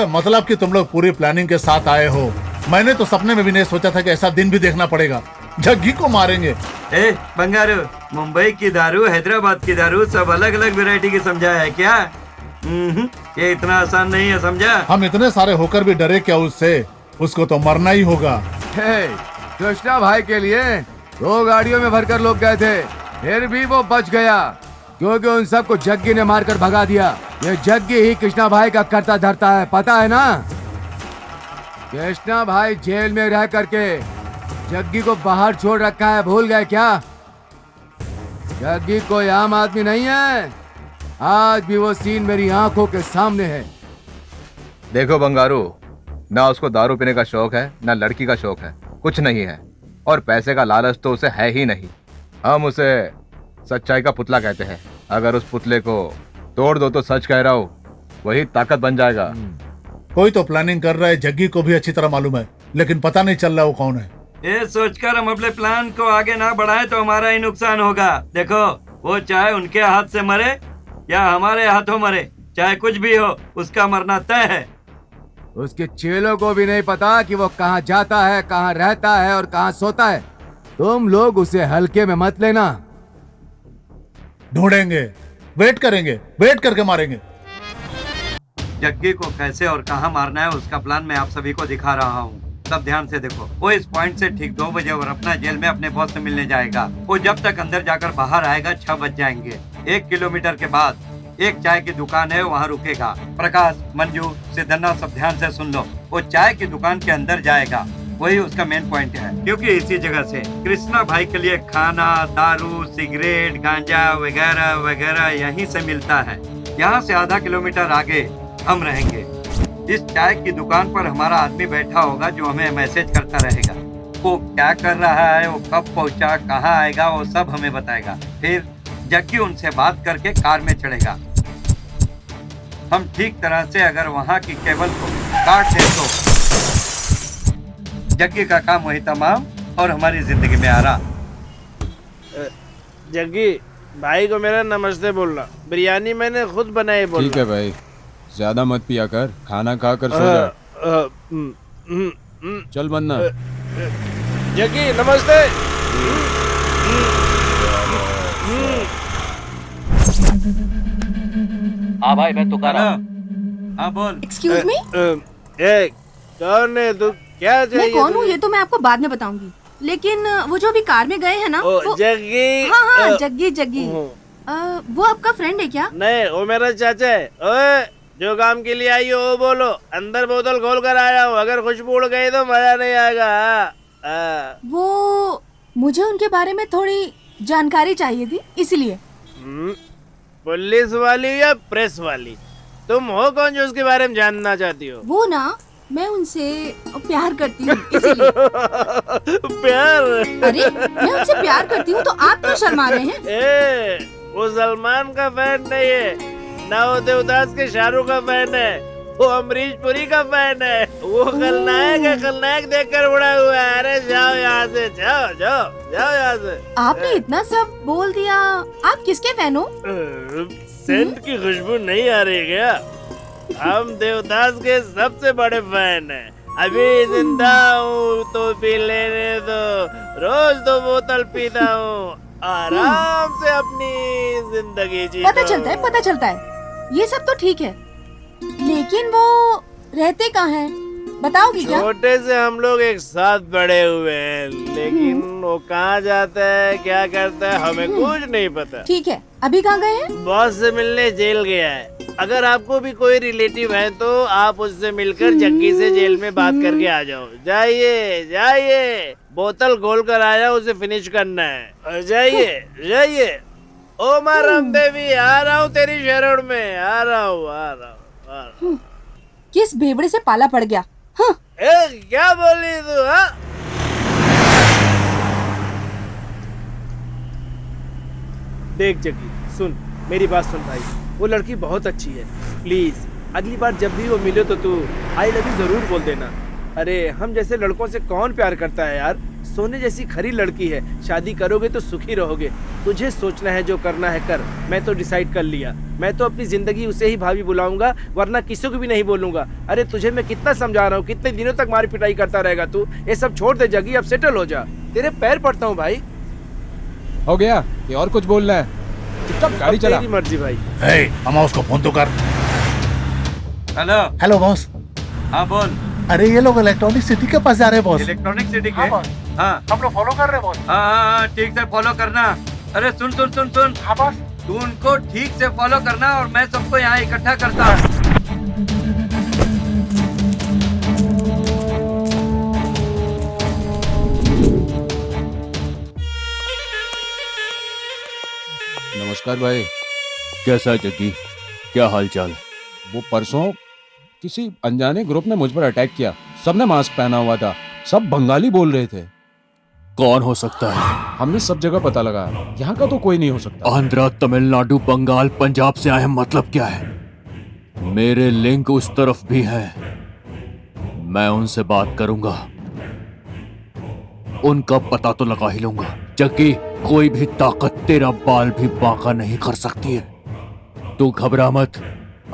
मतलब कि तुम लोग पूरी प्लानिंग के साथ आए हो। मैंने तो सपने में भी नहीं सोचा था कि ऐसा दिन भी देखना पड़ेगा। जग्गी को मारेंगे। ए बंगारू, मुंबई की दारू, हैदराबाद की दारू, सब अलग अलग वैरायटी की समझा है क्या? ये इतना आसान नहीं है, समझा? हम इतने सारे होकर भी डरे क्या उससे? उसको तो मरना ही होगा। कृष्णा भाई के लिए 2 गाड़ियों में भरकर लोग गए थे, फिर भी वो बच गया क्योंकि उन सबको जग्गी ने मारकर भगा दिया। ये जग्गी ही कृष्णा भाई का करता धरता है, पता है ना? कृष्णा भाई जेल में रह करके जग्गी को बाहर छोड़ रखा है, भूल गए क्या? जग्गी कोई आम आदमी नहीं है, आज भी वो सीन मेरी आंखों के सामने है। देखो बंगारू, ना उसको दारू पीने का शौक है, ना लड़की का शौक है, कुछ नहीं है, और पैसे का लालच तो उसे है ही नहीं। हम उसे सच्चाई का पुतला कहते हैं। अगर उस पुतले को तोड़ दो तो सच कह रहा हूँ वही ताकत बन जाएगा। कोई तो प्लानिंग कर रहा है, जग्गी को भी अच्छी तरह मालूम है, लेकिन पता नहीं चल रहा वो कौन है। ये सोचकर हम अपने प्लान को आगे ना बढ़ाए तो हमारा ही नुकसान होगा। देखो, वो चाहे उनके हाथ से मरे या हमारे हाथों मरे, चाहे कुछ भी हो, उसका मरना तय है। उसके चेलों को भी नहीं पता कि वो कहाँ जाता है, कहाँ रहता है और कहाँ सोता है। तुम लोग उसे हल्के में मत लेना। ढूंढेंगे, वेट करेंगे, वेट करके मारेंगे। जग्गी को कैसे और कहाँ मारना है उसका प्लान मैं आप सभी को दिखा रहा हूँ। सब ध्यान से देखो। वो इस पॉइंट से ठीक 2 बजे और अपना जेल में अपने बॉस से मिलने जाएगा। वो जब तक अंदर जाकर बाहर आएगा 6 बज जाएंगे। 1 किलोमीटर के बाद एक चाय की दुकान है, वहाँ रुकेगा। प्रकाश, मंजू, सिद्धन्ना, सब ध्यान से सुन लो। वो चाय की दुकान के अंदर जाएगा, वही उसका मेन पॉइंट है, क्योंकि इसी जगह से कृष्णा भाई के लिए खाना, दारू, सिगरेट, गांजा वगैरह वगैरह यहीं से मिलता है। यहाँ से आधा किलोमीटर आगे हम रहेंगे। इस चाय की दुकान पर हमारा आदमी बैठा होगा जो हमें मैसेज करता रहेगा। वो क्या कर रहा है, वो कब पहुंचा, कहाँ आएगा, वो सब हमें बताएगा। फिर जग्गी उनसे बात करके कार में चढ़ेगा। हम ठीक तरह से अगर वहाँ की केबल को काट दें तो जग्गी का काम वही तमाम और हमारी जिंदगी में आराम। जग्गी भाई को मेरा नमस्ते बोलना। बिरयानी मैंने खुद बनाई बोलना। ठीक है भाई, ज्यादा मत पिया कर, खाना खा कर सो जा। चल बनना। जग्गी नमस्ते। हाँ भाई, मैं तुकारा। हाँ बोल। एक्सक्यूज मी, कौन है तू, क्या चाहिए? मैं कौन हूँ ये तो मैं आपको बाद में बताऊंगी, लेकिन वो जो अभी कार में गए हैं ना, वो जग्गी। हाँ हाँ, जग्गी जग्गी। वो आपका फ्रेंड है क्या? नहीं, वो मेरा चाचा है। ओए, जो काम के लिए आई हो वो बोलो। अंदर बोतल खोल कर आया हूँ, अगर खुशबू उड़ गई तो मजा नहीं आएगा। वो मुझे उनके बारे में थोड़ी जानकारी चाहिए थी, इसलिए। पुलिस वाली या प्रेस वाली? तुम हो कौन जो उसके बारे में जानना चाहती हो? वो ना, मैं उनसे प्यार करती हूँ, इसलिए। प्यार? अरे मैं उनसे प्यार करती हूँ तो आप क्यों शर्मा रहे हैं? वो सलमान का फैन नहीं है, ना वो देवदास के शाहरुख का फैन है, वो अमरीश पुरी का फैन है, वो खलनायक देखकर उड़ा हुआ है। अरे जाओ यहाँ से, जाओ जाओ जाओ यहाँ से। आपने इतना सब बोल दिया, आप किसके फैन हो? सेंट की खुशबू नहीं आ रही क्या? हम देवदास के सबसे बड़े फैन हैं। अभी जिंदा हूँ तो पी लेने दो, रोज 2 बोतल पीता हूँ, आराम से अपनी जिंदगी जीता हूँ। पता चलता है, ये सब तो ठीक है, लेकिन वो रहते कहाँ हैं? बताओगी क्या? छोटे से हम लोग एक साथ बड़े हुए हैं, लेकिन वो कहाँ जाता है, क्या करता है, हमें कुछ नहीं पता। ठीक है, अभी कहाँ गए हैं? बॉस से मिलने जेल गया है। अगर आपको भी कोई रिलेटिव है तो आप उससे मिलकर जग्गी से जेल में बात करके आ जाओ। जाइए जाइए, बोतल खोल कर आया, उसे फिनिश करना है। जाइए जाइए। ओ माँ रामदेवी, आ रहा हूँ तेरी शरण में, आ रहा हूँ। किस भेबड़े से पाला पड़ गया? हाँ। क्या बोली तू? हाँ, देख जग्गी, सुन मेरी बात सुन भाई, वो लड़की बहुत अच्छी है। प्लीज अगली बार जब भी वो मिले तो तू आई लव यू जरूर बोल देना। अरे हम जैसे लड़कों से कौन प्यार करता है यार? सोने जैसी खरी लड़की है, शादी करोगे तो सुखी रहोगे। तुझे सोचना है, जो करना है कर। मैं तो डिसाइड कर लिया, मैं तो अपनी जिंदगी उसे ही भाभी बुलाऊंगा, वरना किसी को भी नहीं बोलूंगा। अरे तुझे मैं कितना समझा रहा हूँ, कितने दिनों तक मारी पिटाई करता रहेगा तू? ये सब छोड़ दे जगी, अब सेटल हो जा, तेरे पैर पड़ता हूँ भाई। हो गया, ये और कुछ बोलना है? चुपचाप गाड़ी चला। तेरी मर्जी भाई। अमा उसको फोन तो कर। Hello hello boss. हाँ बोल। अरे ये लोग इलेक्ट्रॉनिक सिटी के पास जा रहे हैं बॉस। इलेक्ट्रॉनिक सिटी के? हाँ, हाँ हम लोग फॉलो कर रहे हैं बॉस। हाँ ठीक से फॉलो करना। अरे सुन सुन सुन सुन। हाँ बॉस। तू उनको ठीक से फॉलो करना और मैं सबको यहाँ इकट्ठा करता हूँ। नमस्कार भाई। कैसा है जग्गी, क्या हाल चाल? वो परसों किसी अनजाने ग्रुप ने मुझ पर अटैक किया, सबने मास्क पहना हुआ था, सब बंगाली बोल रहे थे। कौन हो सकता है? हमने सब जगह पता लगाया, यहाँ का तो कोई नहीं हो सकता। आंध्रा, तमिलनाडु, बंगाल, पंजाब से आए हैं, मतलब क्या है? मेरे लिंक उस तरफ भी है, मैं उनसे बात करूंगा, उनका पता तो लगा ही लूंगा। जग्गी, कोई भी ताकत तेरा बाल भी बांका नहीं कर सकती है। तू घबरा मत,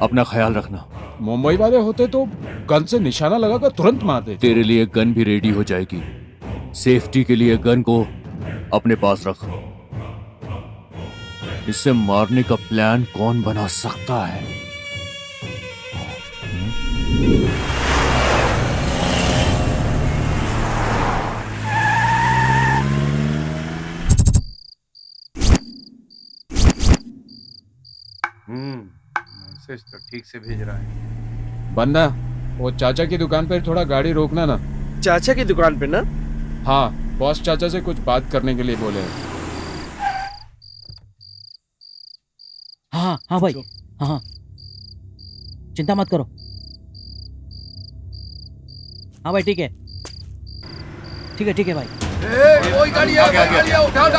अपना ख्याल रखना। मुंबई वाले होते तो गन से निशाना लगाकर तुरंत मार देते। तेरे लिए गन भी रेडी हो जाएगी। सेफ्टी के लिए गन को अपने पास रख। इसे मारने का प्लान कौन बना सकता है? मैसेज तो ठीक से भेज रहा है। बंदा, वो चाचा की दुकान पर थोड़ा गाड़ी रोकना ना। चाचा की दुकान पे ना? हाँ, बॉस चाचा से कुछ बात करने के लिए बोले। हाँ हाँ भाई, हाँ चिंता मत करो। हाँ भाई ठीक है, ठीक है भाई। कोई गाड़ी आ गया, उठा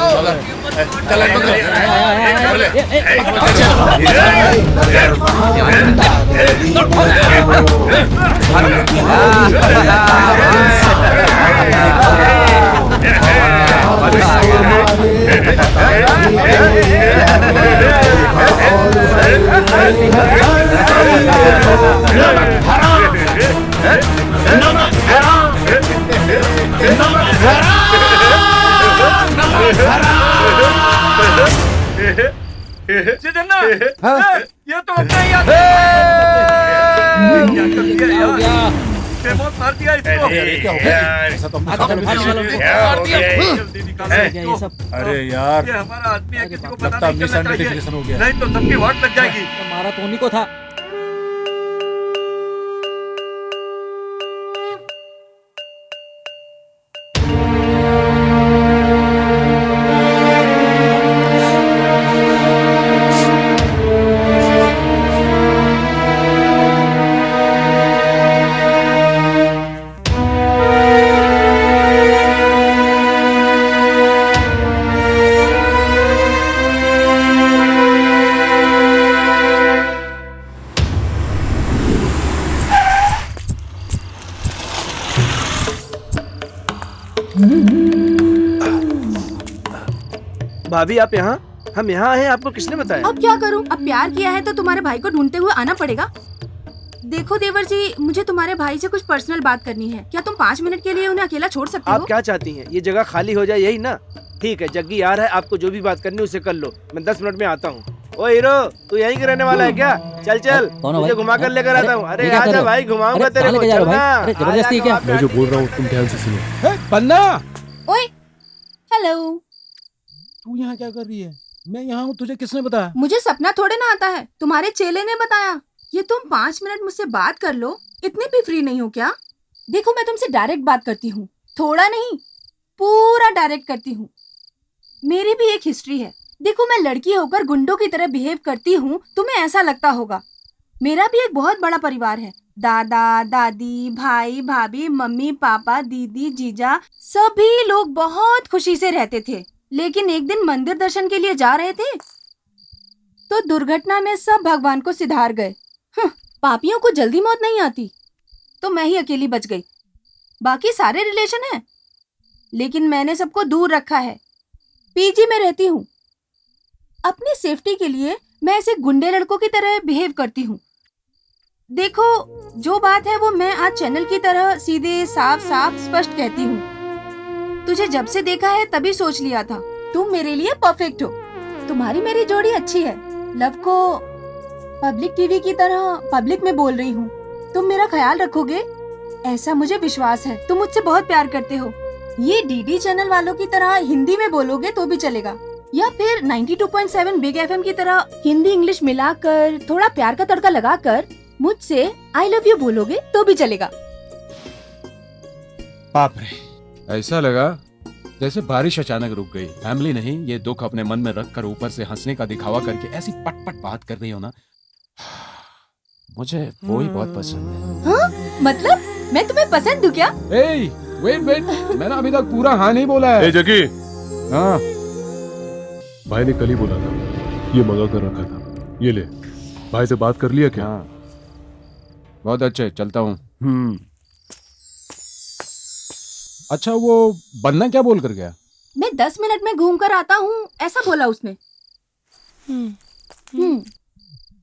जितना ये तो अपना ही आदमी मार दिया इसको। अरे यार, ये हमारा आदमी है, किसी को पता लगता नहीं चलना चाहिए, मिसआइडेंटिफिकेशन हो गया। नहीं तो सबकी वाट लग जाएगी। मारा तो उन्हीं को था। भाभी आप यहाँ? हम यहाँ आए हैं, आपको किसने बताया? अब क्या करूं? अब प्यार किया है तो तुम्हारे भाई को ढूंढते हुए आना पड़ेगा। देखो देवर जी, मुझे तुम्हारे भाई से कुछ पर्सनल बात करनी है। क्या तुम 5 मिनट के लिए उन्हें अकेला छोड़ सकते हो? आप क्या चाहती हैं? ये जगह खाली हो जाए, यही ना? ठीक है, जग्गी आ रहा है, आपको जो भी बात करनी है उसे कर लो। मैं 10 मिनट में आता हूँ। ओ हीरो, तू यहीं के रहने वाला है क्या? चल चल, तुझे घुमा कर लेकर आता हूँ। अरे आजा भाई, घुमाऊंगा तेरे को। चलना। जबरदस्ती क्या? मैं जो बोल रहा हूँ तुम ध्यान से सुनो। पन्ना, ओए, हेलो। तू यहाँ क्या कर रही है? मैं यहाँ हूँ, तुझे किसने बताया? मुझे सपना थोड़े ना आता है, तुम्हारे चेले ने बताया। ये तुम 5 मिनट मुझसे बात कर लो, इतने भी फ्री नहीं हो क्या? देखो मैं तुमसे डायरेक्ट बात करती हूँ, थोड़ा नहीं, पूरा डायरेक्ट करती हूँ। मेरी भी एक हिस्ट्री है। देखो मैं लड़की होकर गुंडों की तरह बिहेव करती हूँ, तुम्हें ऐसा लगता होगा। मेरा भी एक बहुत बड़ा परिवार है। दादा, दादी, भाई, भाभी, मम्मी, पापा, दीदी, जीजा, सभी लोग बहुत खुशी से रहते थे। लेकिन एक दिन मंदिर दर्शन के लिए जा रहे थे तो दुर्घटना में सब भगवान को सिधार गए। पापियों को जल्दी मौत नहीं आती, तो मैं ही अकेली बच गई। बाकी सारे रिलेशन हैं, लेकिन मैंने सबको दूर रखा है। पीजी में रहती हूँ। अपनी सेफ्टी के लिए मैं ऐसे गुंडे लड़कों की तरह बिहेव करती हूँ। देखो जो बात है वो मैं आज चैनल की तरह सीधे साफ साफ स्पष्ट कहती हूँ। तुझे जब से देखा है तभी सोच लिया था तुम मेरे लिए परफेक्ट हो। तुम्हारी मेरी जोड़ी अच्छी है। लव को पब्लिक टीवी की तरह पब्लिक में बोल रही हूँ। तुम मेरा ख्याल रखोगे, ऐसा मुझे विश्वास है। तुम मुझसे बहुत प्यार करते हो। ये डीडी चैनल वालों की तरह हिंदी में बोलोगे तो भी चलेगा, या फिर 92.7 बिग एफएम की तरह हिंदी इंग्लिश मिलाकर थोड़ा प्यार का तड़का लगाकर मुझसे आई लव यू बोलोगे तो भी चलेगा। बाप रे, ऐसा लगा जैसे बारिश अचानक रुक गई। फैमिली नहीं, ये दुख अपने मन में रख कर ऊपर से हंसने का दिखावा करके ऐसी पट पट बात कर रही हो ना, मुझे वो ही बहुत पसंद है। हाँ? मतलब मैं तुम्हें पसंद हूँ क्या? वेट मैंने अभी तक पूरा हाँ नहीं बोला है। जगी, हाँ भाई ने कल ही बोला था, ये मंगा कर रखा था। ये ले, भाई से बात कर लिया क्या? हाँ, बहुत अच्छे, चलता हूँ। अच्छा, वो बन्ना क्या बोल कर गया? मैं 10 मिनट में घूम कर आता हूँ, ऐसा बोला उसने।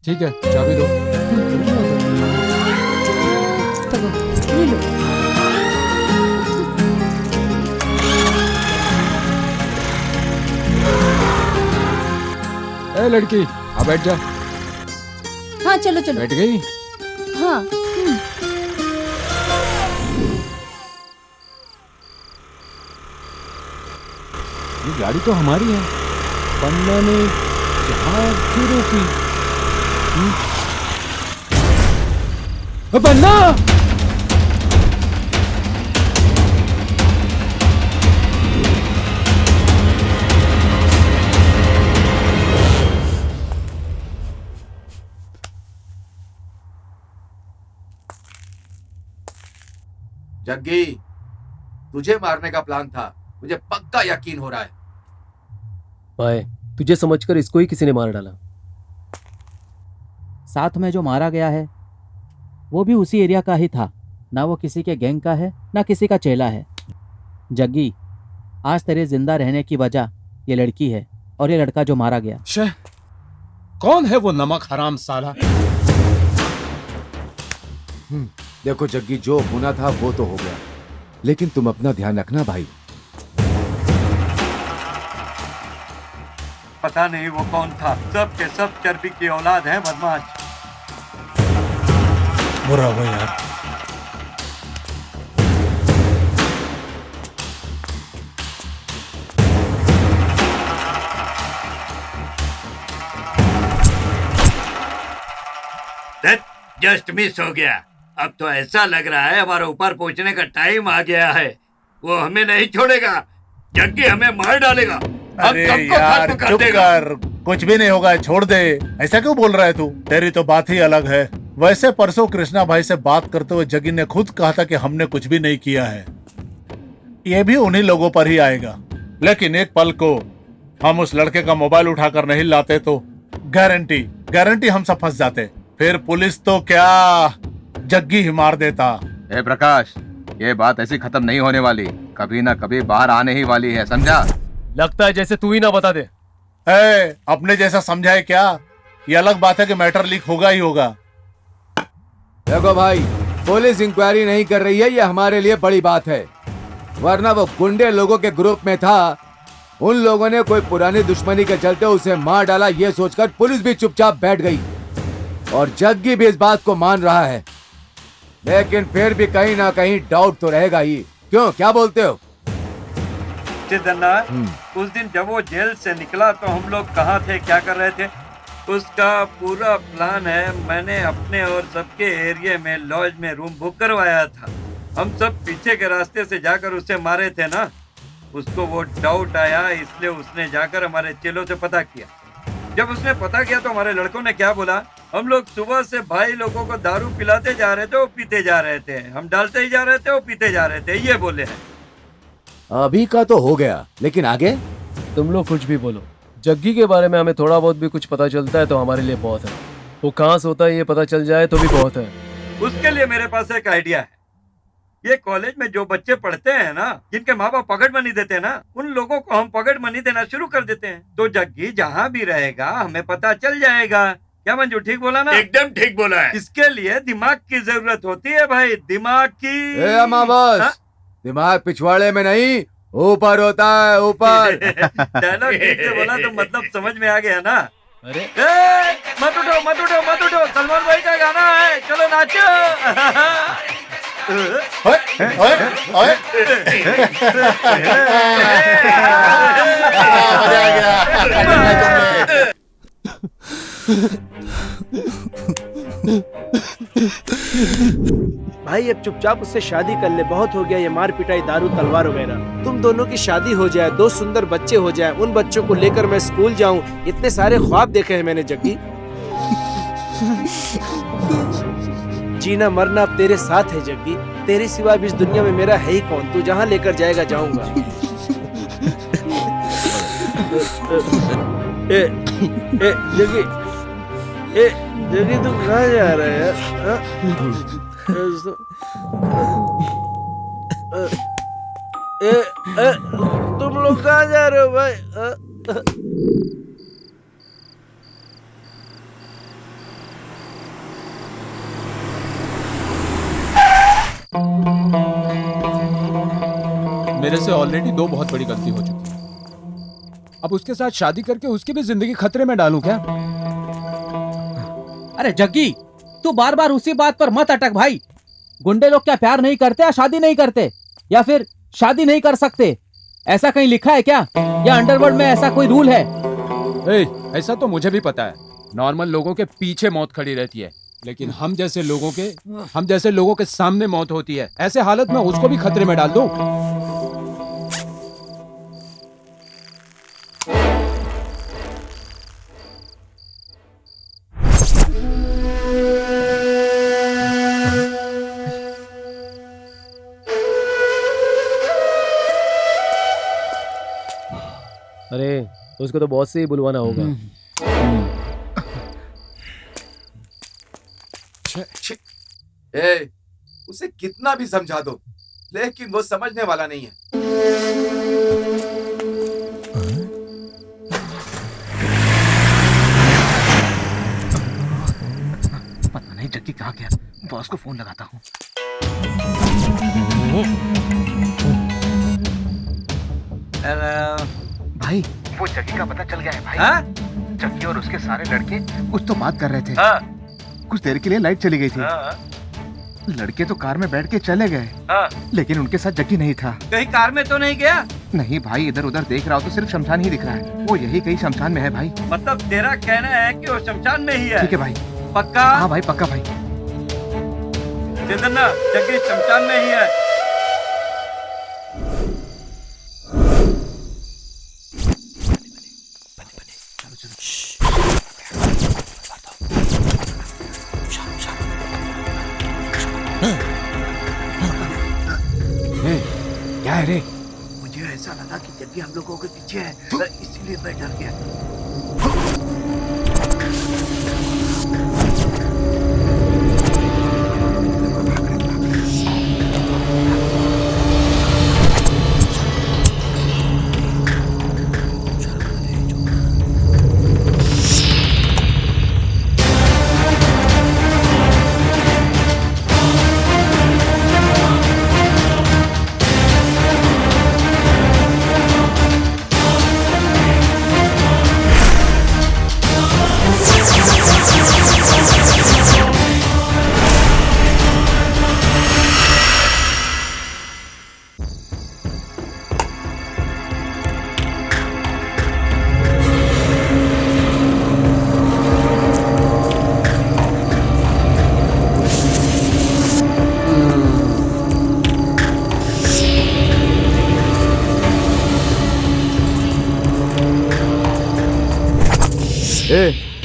ठीक है, चाबी दो। ये लो। ए लड़की, आ बैठ जा। हाँ चलो चलो। बैठ गई? हाँ। ये गाड़ी तो हमारी है। पन्ना ने यहाँ क्यों रोकी? पन्ना! जग्गी, तुझे मारने का प्लान था, मुझे पक्का यकीन हो रहा है। भाई, तुझे समझकर इसको ही किसी ने मार डाला। साथ में जो मारा गया है वो भी उसी एरिया का ही था। ना वो किसी के गैंग का है, ना किसी का चेला है। जग्गी, आज तेरे जिंदा रहने की वजह ये लड़की है और ये लड़का जो मारा गया। कौन है वो नमक हराम साला? देखो जग्गी, जो होना था वो तो हो गया, लेकिन तुम अपना ध्यान रखना भाई। पता नहीं वो कौन था, सब के सब चर्बी की औलाद है, बदमाश। बुरा हुआ यार। जस्ट मिस हो गया। अब तो ऐसा लग रहा है हमारे ऊपर पहुंचने का टाइम आ गया है। वो हमें नहीं छोड़ेगा, जग्गी हमें मार डालेगा। अरे यार चुप कर, कुछ भी नहीं होगा, छोड़ दे। ऐसा क्यों बोल रहा है तू? तेरी तो बात ही अलग है। वैसे परसों कृष्णा भाई से बात करते हुए जग्गी ने खुद कहा था कि हमने कुछ भी नहीं किया है। ये भी उन्हीं लोगों पर ही आएगा। लेकिन एक पल को हम उस लड़के का मोबाइल उठाकर नहीं लाते तो गारंटी हम सब फंस जाते। फिर पुलिस तो क्या, जग्गी ही मार देता। ए प्रकाश, ये बात ऐसी खत्म नहीं होने वाली, कभी ना कभी बाहर आने ही वाली है, समझा? लगता है जैसे तू ही ना बता दे। अपने जैसा समझा है क्या? ये अलग बात है कि मैटर लीक होगा ही होगा। देखो भाई, पुलिस इंक्वायरी नहीं कर रही है, ये हमारे लिए बड़ी बात है। वरना वो गुंडे लोगों के ग्रुप में था, उन लोगों ने कोई पुरानी दुश्मनी के चलते उसे मार डाला, ये सोचकर पुलिस भी चुपचाप बैठ गई और जग्गी भी इस बात को मान रहा है। लेकिन फिर भी कहीं ना कहीं डाउट तो रहेगा ही। क्यों, क्या बोलते हो? चिदन्ना, उस दिन जब वो जेल से निकला तो हम लोग कहाँ थे, क्या कर रहे थे? उसका पूरा प्लान है। मैंने अपने और सबके एरिया में लॉज में रूम बुक करवाया था। हम सब पीछे के रास्ते से जाकर उसे मारे थे ना। उसको वो डाउट आया, इसलिए उसने जाकर हमारे चेलों से पता किया। जब उसने पता किया तो हमारे लड़कों ने क्या बोला, हम लोग सुबह से भाई लोगों को दारू पिलाते जा रहे थे, वो पीते जा रहे थे, हम डालते ही जा रहे थे, वो पीते जा रहे थे, ये बोले हैं। अभी का तो हो गया, लेकिन आगे? तुम लोग कुछ भी बोलो, जग्गी के बारे में हमें थोड़ा बहुत भी कुछ पता चलता है तो हमारे लिए बहुत है। वो कहाँ से होता है ये पता चल जाए तो भी बहुत है। उसके लिए मेरे पास एक आइडिया है। ये कॉलेज में जो बच्चे पढ़ते हैं ना, जिनके माँ बाप पॉकेट मनी देते हैं ना, उन लोगों को हम पॉकेट मनी देना शुरू कर देते हैं। तो जग्गी जहाँ भी रहेगा हमें पता चल जाएगा। क्या मंजू, ठीक बोला ना? एकदम ठीक बोला है। इसके लिए दिमाग की जरूरत होती है भाई, दिमाग की। बस दिमाग पिछवाड़े में नहीं, ऊपर होता है, ऊपर। डायलॉग ठीक से बोला तो मतलब समझ में आ गया ना? अरे मत उठो मत उठो मत उठो, सलमान भाई का गाना है, चलो नाचो। भाई अब चुपचाप उससे शादी कर ले, बहुत हो गया ये मार पिटाई, दारू तलवार वगैरह। तुम दोनों की शादी हो जाए, 2 सुंदर बच्चे हो जाए, उन बच्चों को लेकर मैं स्कूल जाऊं, इतने सारे ख्वाब देखे हैं मैंने जग्गी। जीना मरना अब तेरे साथ है जग्गी, तेरे सिवा भी इस दुनिया में मेरा है ही कौन? तू जहाँ लेकर जाएगा जाऊंगा। जग्गी, जग्गी तू कहाँ जा रहा है यार? तुम लोग कहाँ जा रहे हो भाई? मेरे से ऑलरेडी 2 बहुत बड़ी गलती हो चुकी है। अब उसके साथ शादी करके उसकी भी जिंदगी खतरे में डालूं क्या? अरे जग्गी, तू बार बार उसी बात पर मत अटक भाई। गुंडे लोग क्या प्यार नहीं करते या शादी नहीं करते, या फिर शादी नहीं कर सकते? ऐसा कहीं लिखा है क्या, या अंडरवर्ल्ड में ऐसा कोई रूल है? ऐसा तो मुझे भी पता है, नॉर्मल लोगों के पीछे मौत खड़ी रहती है, लेकिन हम जैसे लोगों के सामने मौत होती है। ऐसे हालत में उसको भी खतरे में डाल दूं? अरे उसको तो बहुत से ही बुलवाना होगा। उसे कितना भी समझा दो, लेकिन वो समझने वाला नहीं है। पता नहीं जग्गी कहाँ गया, बॉस को फोन लगाता हूँ। भाई वो जग्गी का पता चल गया है भाई। जग्गी और उसके सारे लड़के कुछ तो बात कर रहे थे। कुछ देर के लिए लाइट चली गई थी। लड़के तो कार में बैठ के चले गए, लेकिन उनके साथ जग्गी नहीं था। कहीं कार में तो नहीं गया? नहीं भाई, इधर उधर देख रहा हो तो सिर्फ शमशान ही दिख रहा है। वो यही कहीं शमशान में है भाई। मतलब तेरा कहना है कि वो शमशान में ही है? ठीक है भाई। पक्का? हाँ भाई पक्का भाई। चंदना, जग्गी शमशान में ही है। क्या है रे? मुझे ऐसा लगा कि जग्गी हम लोगों के पीछे है, इसीलिए मैं डर गया।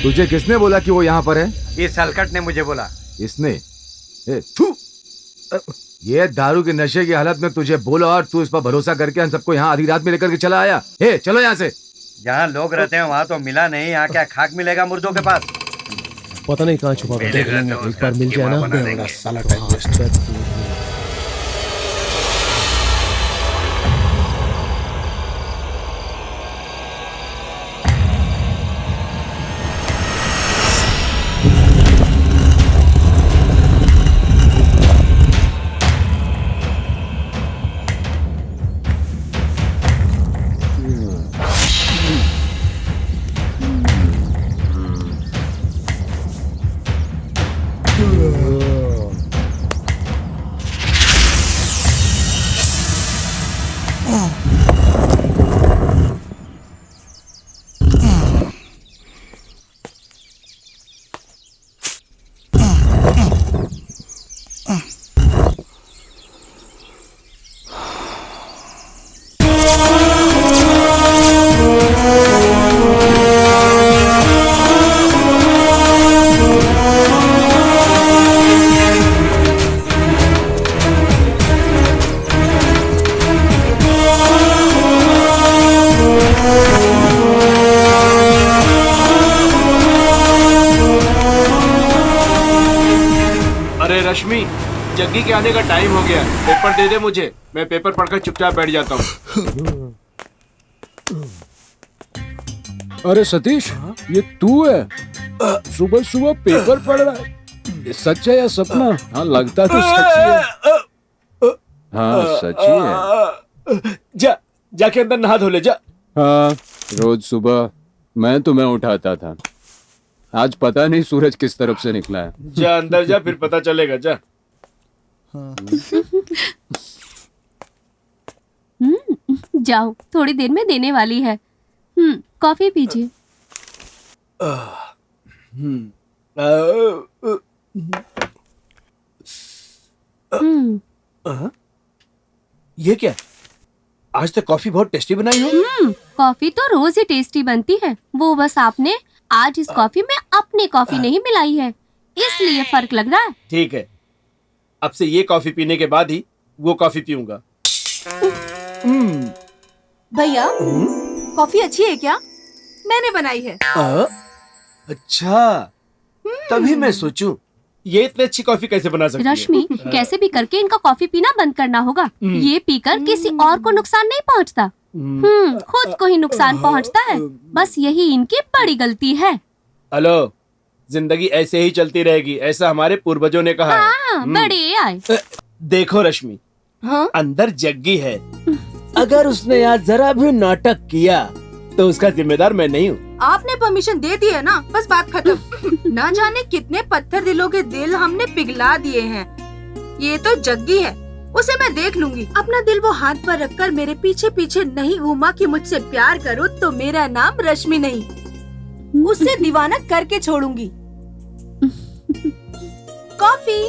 तुझे किसने बोला कि वो यहाँ पर है? ये सलकट ने मुझे बोला। इसने? थू! ये दारू के नशे की हालत में तुझे बोला और तू इस पर भरोसा करके हम सबको यहाँ आधी रात में लेकर के चला आया। चलो यहाँ से। जहाँ लोग रहते हैं वहाँ तो मिला नहीं, यहाँ क्या खाक मिलेगा मुर्दों के पास? पता नहीं कहाँ छुपा कर देख लेंगे, एक बार मिल जाए ना। साला टाइम वेस्ट। रश्मि, जग्गी के आने का टाइम हो गया। पेपर दे दे मुझे, मैं पेपर पढ़कर चुपचाप बैठ जाता हूँ। अरे सतीश, ये तू है? सुबह सुबह पेपर पढ़ रहा है? ये सच है या सपना? हाँ लगता तो सच है। हाँ सच ही है। जाके अंदर नहा धो ले जा। हाँ रोज सुबह मैं तुम्हें उठाता था, आज पता नहीं सूरज किस तरफ से निकला है। जा अंदर जा, फिर पता चलेगा। जा। जाओ, थोड़ी देर में देने वाली है। कॉफी पीजिए। ये क्या? आज तक कॉफी बहुत टेस्टी बनाई हो। कॉफी तो रोज ही टेस्टी बनती है, वो बस आपने आज इस कॉफी में अपनी कॉफी नहीं मिलाई है, इसलिए फर्क लग रहा है। ठीक है, अब से ये कॉफी पीने के बाद ही वो कॉफी पीऊंगा। भैया, कॉफी अच्छी है क्या? मैंने बनाई है। अच्छा, तभी मैं सोचूं ये इतनी अच्छी कॉफी कैसे बना सकती है। रश्मि, कैसे भी करके इनका कॉफी पीना बंद करना होगा। ये पीकर किसी और को नुकसान नहीं पहुंचता, खुद को ही नुकसान पहुंचता है। बस यही इनकी बड़ी गलती है। हेलो, जिंदगी ऐसे ही चलती रहेगी, ऐसा हमारे पूर्वजों ने कहा है। बड़े आए। देखो रश्मि, हाँ? अंदर जग्गी है, अगर उसने आज जरा भी नाटक किया तो उसका जिम्मेदार मैं नहीं हूँ। आपने परमिशन दे दी है ना, बस बात खत्म। ना जाने कितने पत्थर दिलों के दिल हमने पिघला दिए हैं। ये तो जग्गी है, उसे मैं देख लूंगी। अपना दिल वो हाथ पर रखकर मेरे पीछे पीछे नहीं घूमा कि मुझसे प्यार करो तो मेरा नाम रश्मि नहीं, उससे दीवाना करके छोड़ूंगी। कॉफी।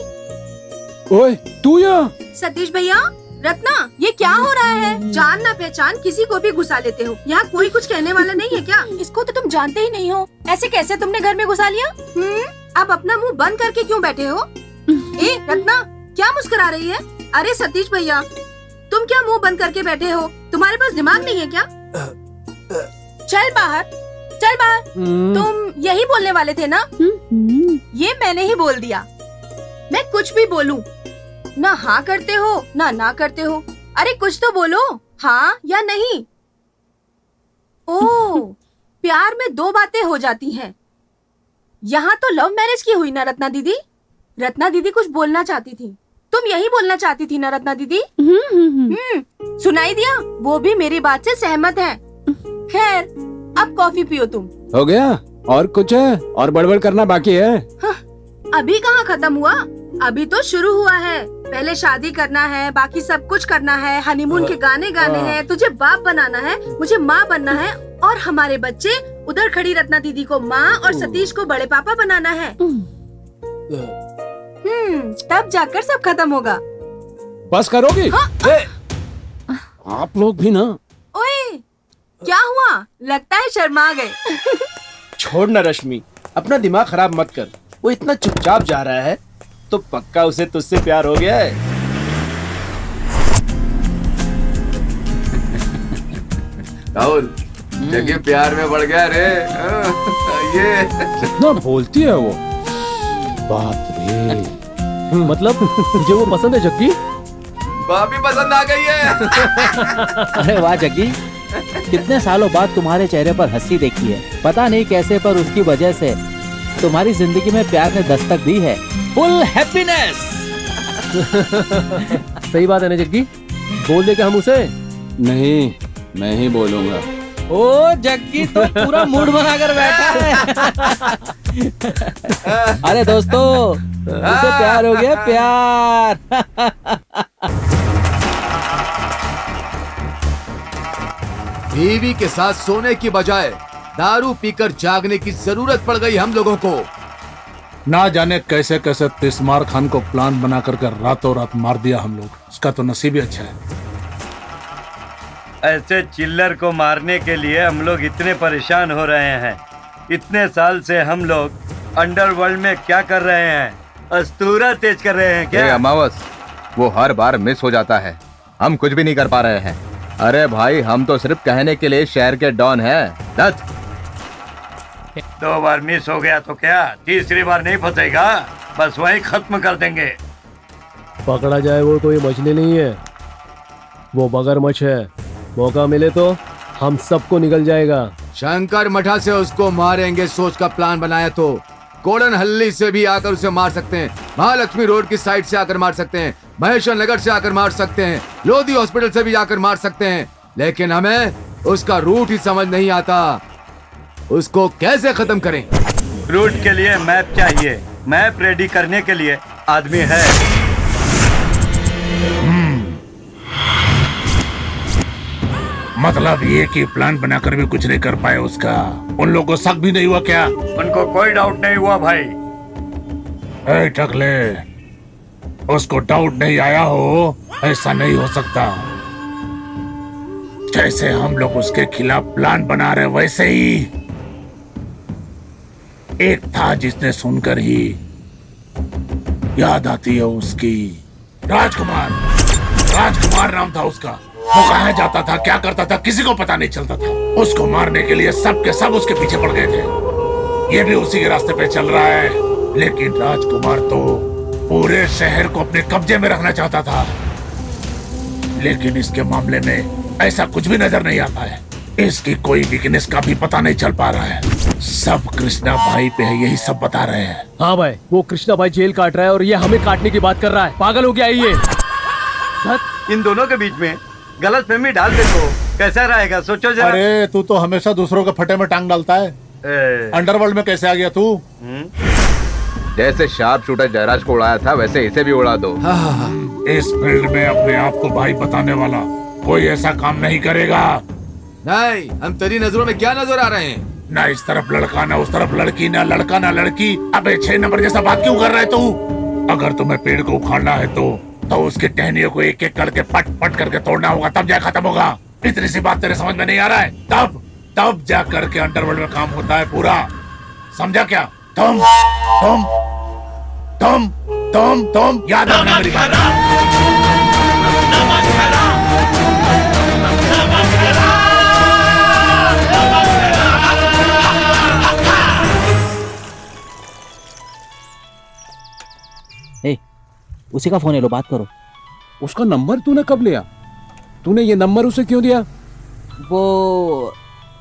ओए तू यहाँ? सतीश भैया, रत्ना, ये क्या हो रहा है? जान ना पहचान किसी को भी घुसा लेते हो। यहाँ कोई कुछ कहने वाला नहीं है क्या? इसको तो तुम जानते ही नहीं हो, ऐसे कैसे तुमने घर में घुसा लिया? अब अपना मुंह बंद करके क्यों बैठे हो? ए रत्ना, क्या मुस्कुरा रही है? अरे सतीश भैया, तुम क्या मुंह बंद करके बैठे हो? तुम्हारे पास दिमाग नहीं है क्या? चल बाहर, चल बाहर। तुम यही बोलने वाले थे ना? ये मैंने ही बोल दिया। मैं कुछ भी बोलूं, ना हाँ करते हो ना करते हो। अरे कुछ तो बोलो, हाँ या नहीं। ओह, प्यार में दो बातें हो जाती हैं। यहाँ तो लव मैरिज की हुई ना रत्ना दीदी? रत्ना दीदी कुछ बोलना चाहती थी, तुम यही बोलना चाहती थी ना रत्ना दीदी? सुनाई दिया? वो भी मेरी बात से सहमत है। खैर, अब कॉफी पियो तुम। हो गया? और कुछ है? और बड़बड़ करना बाकी है? अभी कहाँ खत्म हुआ, अभी तो शुरू हुआ है। पहले शादी करना है, बाकी सब कुछ करना है, हनीमून के गाने गाने हैं, तुझे बाप बनाना है, मुझे माँ बनना है, और हमारे बच्चे उधर खड़ी रत्ना दीदी को माँ और सतीश को बड़े पापा बनाना है। तब जाकर सब खत्म होगा। बस करोगी? आप लोग भी ना। ओए, क्या हुआ? लगता है शर्मा गए। छोड़ ना रश्मि, अपना दिमाग खराब मत कर। वो इतना चुपचाप जा रहा है तो पक्का उसे तुझसे प्यार हो गया है। राहुल, जगह प्यार में बढ़ गया रे। ये कितना बोलती है वो। बात रे। मतलब मुझे वो पसंद है जग्गी। भाभी पसंद आ गई है। अरे वाह जग्गी, कितने सालों बाद तुम्हारे चेहरे पर हंसी देखी है। पता नहीं कैसे, पर उसकी वजह से तुम्हारी जिंदगी में प्यार ने दस्तक दी है। Full happiness. सही बात है ना जग्गी, बोल दे क्या हम उसे। नहीं, मैं ही बोलूंगा। ओ जग्गी तो पूरा मूड बनाकर बैठा है। अरे दोस्तों, उसे प्यार हो गया, प्यार। बीवी के साथ सोने की बजाय दारू पीकर जागने की जरूरत पड़ गई हम लोगों को। ना जाने कैसे कैसे तिस्मार खान को प्लान बना कर रातों रात मार दिया हम लोग। उसका तो नसीब ही अच्छा है। ऐसे चिल्लर को मारने के लिए हम लोग इतने परेशान हो रहे हैं। इतने साल से हम लोग अंडरवर्ल्ड में क्या कर रहे हैं? अस्तूरा तेज कर रहे हैं क्या? अमावस, वो हर बार मिस हो जाता है। हम कुछ भी नहीं कर पा रहे हैं। अरे भाई, हम तो सिर्फ कहने के लिए शहर के डॉन हैं। 2 बार मिस हो गया तो क्या तीसरी बार नहीं फंसेगा? बस वही खत्म कर देंगे। पकड़ा जाए वो कोई मछली नहीं है, वो मगरमच्छ है। मौका मिले तो हम सबको निकल जाएगा। शंकर मठा से उसको मारेंगे सोच का प्लान बनाया तो कोड़न हल्ली से भी आकर उसे मार सकते हैं, महालक्ष्मी रोड की साइड से आकर मार सकते हैं, महेश्वर नगर से आकर मार सकते हैं, लोधी हॉस्पिटल से भी आकर मार सकते हैं, लेकिन हमें उसका रूट ही समझ नहीं आता। उसको कैसे खत्म करें? रूट के लिए मैप चाहिए। मैप रेडी करने के लिए आदमी है। मतलब ये कि प्लान बनाकर भी कुछ नहीं कर पाए उसका। उन लोगों को शक भी नहीं हुआ क्या? उनको कोई डाउट नहीं हुआ भाई। ए टकले, उसको डाउट नहीं आया हो? ऐसा नहीं हो सकता। जैसे हम लोग उसके खिलाफ प्लान बना रहे वैसे ही एक था जिसने सुनकर ही याद आती है उसकी। राजकुमार, राजकुमार नाम था उसका। वो कहाँ जाता था, क्या करता था, किसी को पता नहीं चलता था। उसको मारने के लिए सब के सब उसके पीछे पड़ गए थे। ये भी उसी के रास्ते पे चल रहा है। लेकिन राजकुमार तो पूरे शहर को अपने कब्जे में रखना चाहता था। लेकिन इसके मामले में ऐसा कुछ भी नजर नहीं आता है। इसकी कोई वीकनेस का भी पता नहीं चल पा रहा है। सब कृष्णा भाई पे है, यही सब बता रहे हैं। हाँ भाई, वो कृष्णा भाई जेल काट रहा है और ये हमें काटने की बात कर रहा है। पागल हो गया ये। इन दोनों के बीच में गलतफहमी डाल दे तो कैसा रहेगा? सोचो जरा। अरे तू तो हमेशा दूसरों के फटे में टांग डालता है। अंडरवर्ल्ड में कैसे आ गया तू? जैसे शार्प शूटर जयराज को उड़ाया था वैसे इसे भी उड़ा दो। इस फील्ड में अपने आप को भाई बताने वाला कोई ऐसा काम नहीं करेगा। नहीं, हम तेरी नजरों में क्या नजर आ रहे हैं? ना इस तरफ लड़का, ना उस तरफ लड़की, ना लड़का ना लड़की। अबे 6 नंबर जैसा बात क्यों कर रहा है तू? अगर तुम्हें पेड़ को उखाड़ना है तो उसके टहनियों को एक एक करके पट पट करके तोड़ना होगा, तब जा खत्म होगा। इतनी सी बात तेरे समझ में नहीं आ रहा है? तब जा करके अंडरवर्ल्ड में काम होता है पूरा। समझा क्या? तुम याद रखना मेरी बात। उसी का फोन है, लो बात करो। उसका नंबर तूने कब लिया? तूने ये नंबर उसे क्यों दिया? वो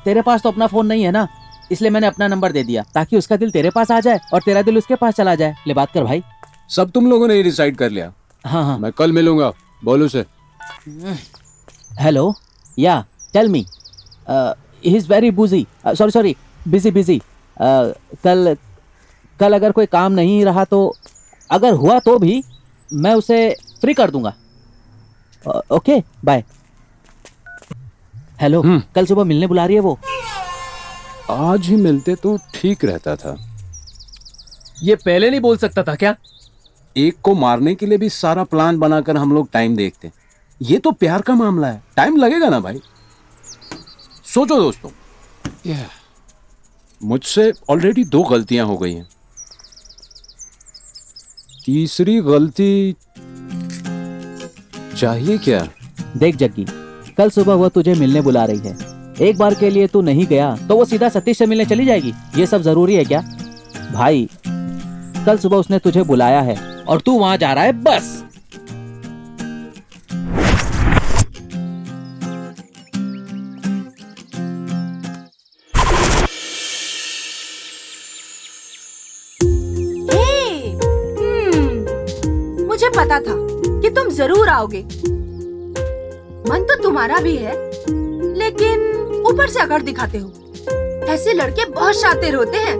तेरे पास तो अपना फोन नहीं है ना, इसलिए मैंने अपना नंबर दे दिया ताकि उसका दिल तेरे पास आ जाए और तेरा दिल उसके पास चला जाए। ले बात कर भाई। सब तुम लोगों ने ही डिसाइड कर लिया? हाँ। मैं कल मिलूंगा, बोल उसे। Hello, yeah tell me. He is very busy, sorry busy. कल अगर कोई काम नहीं रहा तो, अगर हुआ तो भी मैं उसे फ्री कर दूंगा। Okay bye. हेलो, कल सुबह मिलने बुला रही है वो। आज ही मिलते तो ठीक रहता था। ये पहले नहीं बोल सकता था क्या? एक को मारने के लिए भी सारा प्लान बनाकर हम लोग टाइम देखते। ये तो प्यार का मामला है, टाइम लगेगा ना भाई। सोचो दोस्तों, मुझसे ऑलरेडी 2 गलतियां हो गई हैं। तीसरी गलती चाहिए क्या? देख जग्गी, कल सुबह वो तुझे मिलने बुला रही है। एक बार के लिए तू नहीं गया तो वो सीधा सतीश से मिलने चली जाएगी। ये सब जरूरी है क्या? भाई, कल सुबह उसने तुझे बुलाया है और तू वहां जा रहा है, बस। मुझे पता था कि तुम जरूर आओगे। मन तो तुम्हारा भी है, लेकिन ऊपर से अकड़ दिखाते हो। ऐसे लड़के बहुत शातिर होते हैं।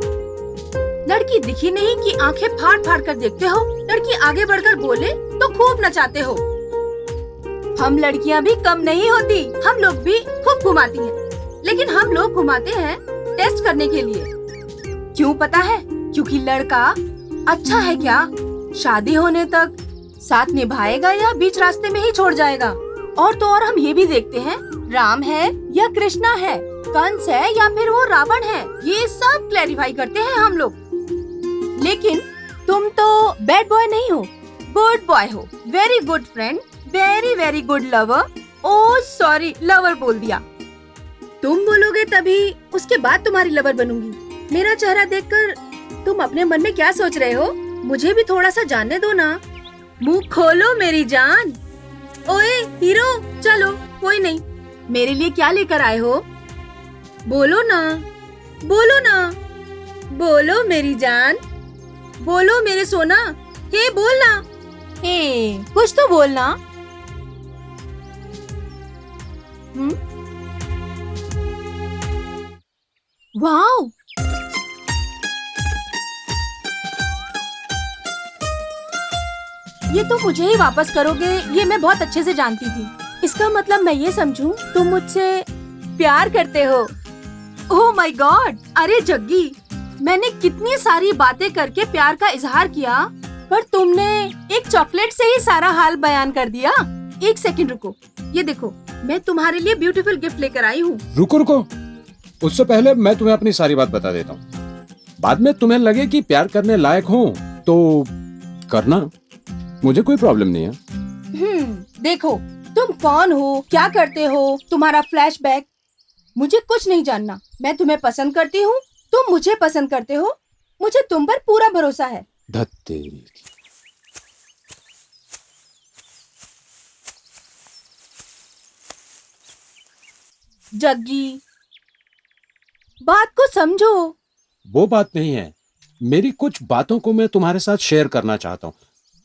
लड़की दिखी नहीं कि आंखें फाड़ फाड़ कर देखते हो। लड़की आगे बढ़कर बोले तो खूब नचाते हो। हम लड़कियां भी कम नहीं होती, हम लोग भी खूब घुमाती हैं। लेकिन हम लोग घुमाते हैं टेस्ट करने के लिए। क्यों पता है? क्योंकि लड़का अच्छा है क्या, शादी होने तक साथ निभाएगा या बीच रास्ते में ही छोड़ जाएगा। और तो और हम ये भी देखते हैं, राम है या कृष्णा है, कंस है या फिर वो रावण है, ये सब क्लैरिफाई करते हैं हम लोग। लेकिन तुम तो बैड बॉय नहीं हो, गुड बॉय हो। Very good friend, very very good lover. Oh sorry, lover बोल दिया। तुम बोलोगे तभी उसके बाद तुम्हारी लवर बनूंगी। मेरा चेहरा देखकर तुम अपने मन में क्या सोच रहे हो? मुझे भी थोड़ा सा जानने दो ना। मुंह खोलो मेरी जान। ओए हीरो, चलो कोई नहीं। मेरे लिए क्या लेकर आए हो? बोलो ना, बोलो ना, बोलो मेरी जान, बोलो मेरे सोना। हे बोलना, हे कुछ तो बोलना। वाओ, ये तो मुझे ही वापस करोगे, ये मैं बहुत अच्छे से जानती थी। इसका मतलब मैं ये समझूं तुम मुझसे प्यार करते हो। Oh my God! अरे जग्गी, मैंने कितनी सारी बातें करके प्यार का इजहार किया, पर तुमने एक चॉकलेट से ही सारा हाल बयान कर दिया। एक सेकंड रुको, ये देखो, मैं तुम्हारे लिए ब्यूटीफुल गिफ्ट लेकर आई हूँ। रुको रुको, उससे पहले मैं तुम्हें अपनी सारी बात बता देता हूँ। बाद में तुम्हें लगे कि प्यार करने लायक हो तो करना, मुझे कोई प्रॉब्लम नहीं है। देखो, तुम कौन हो, क्या करते हो, तुम्हारा फ्लैशबैक, मुझे कुछ नहीं जानना। मैं तुम्हें पसंद करती हूँ, तुम मुझे पसंद करते हो, मुझे तुम पर पूरा भरोसा है। धत्तेरी। जग्गी, बात को समझो। वो बात नहीं है, मेरी कुछ बातों को मैं तुम्हारे साथ शेयर करना चाहता हूँ।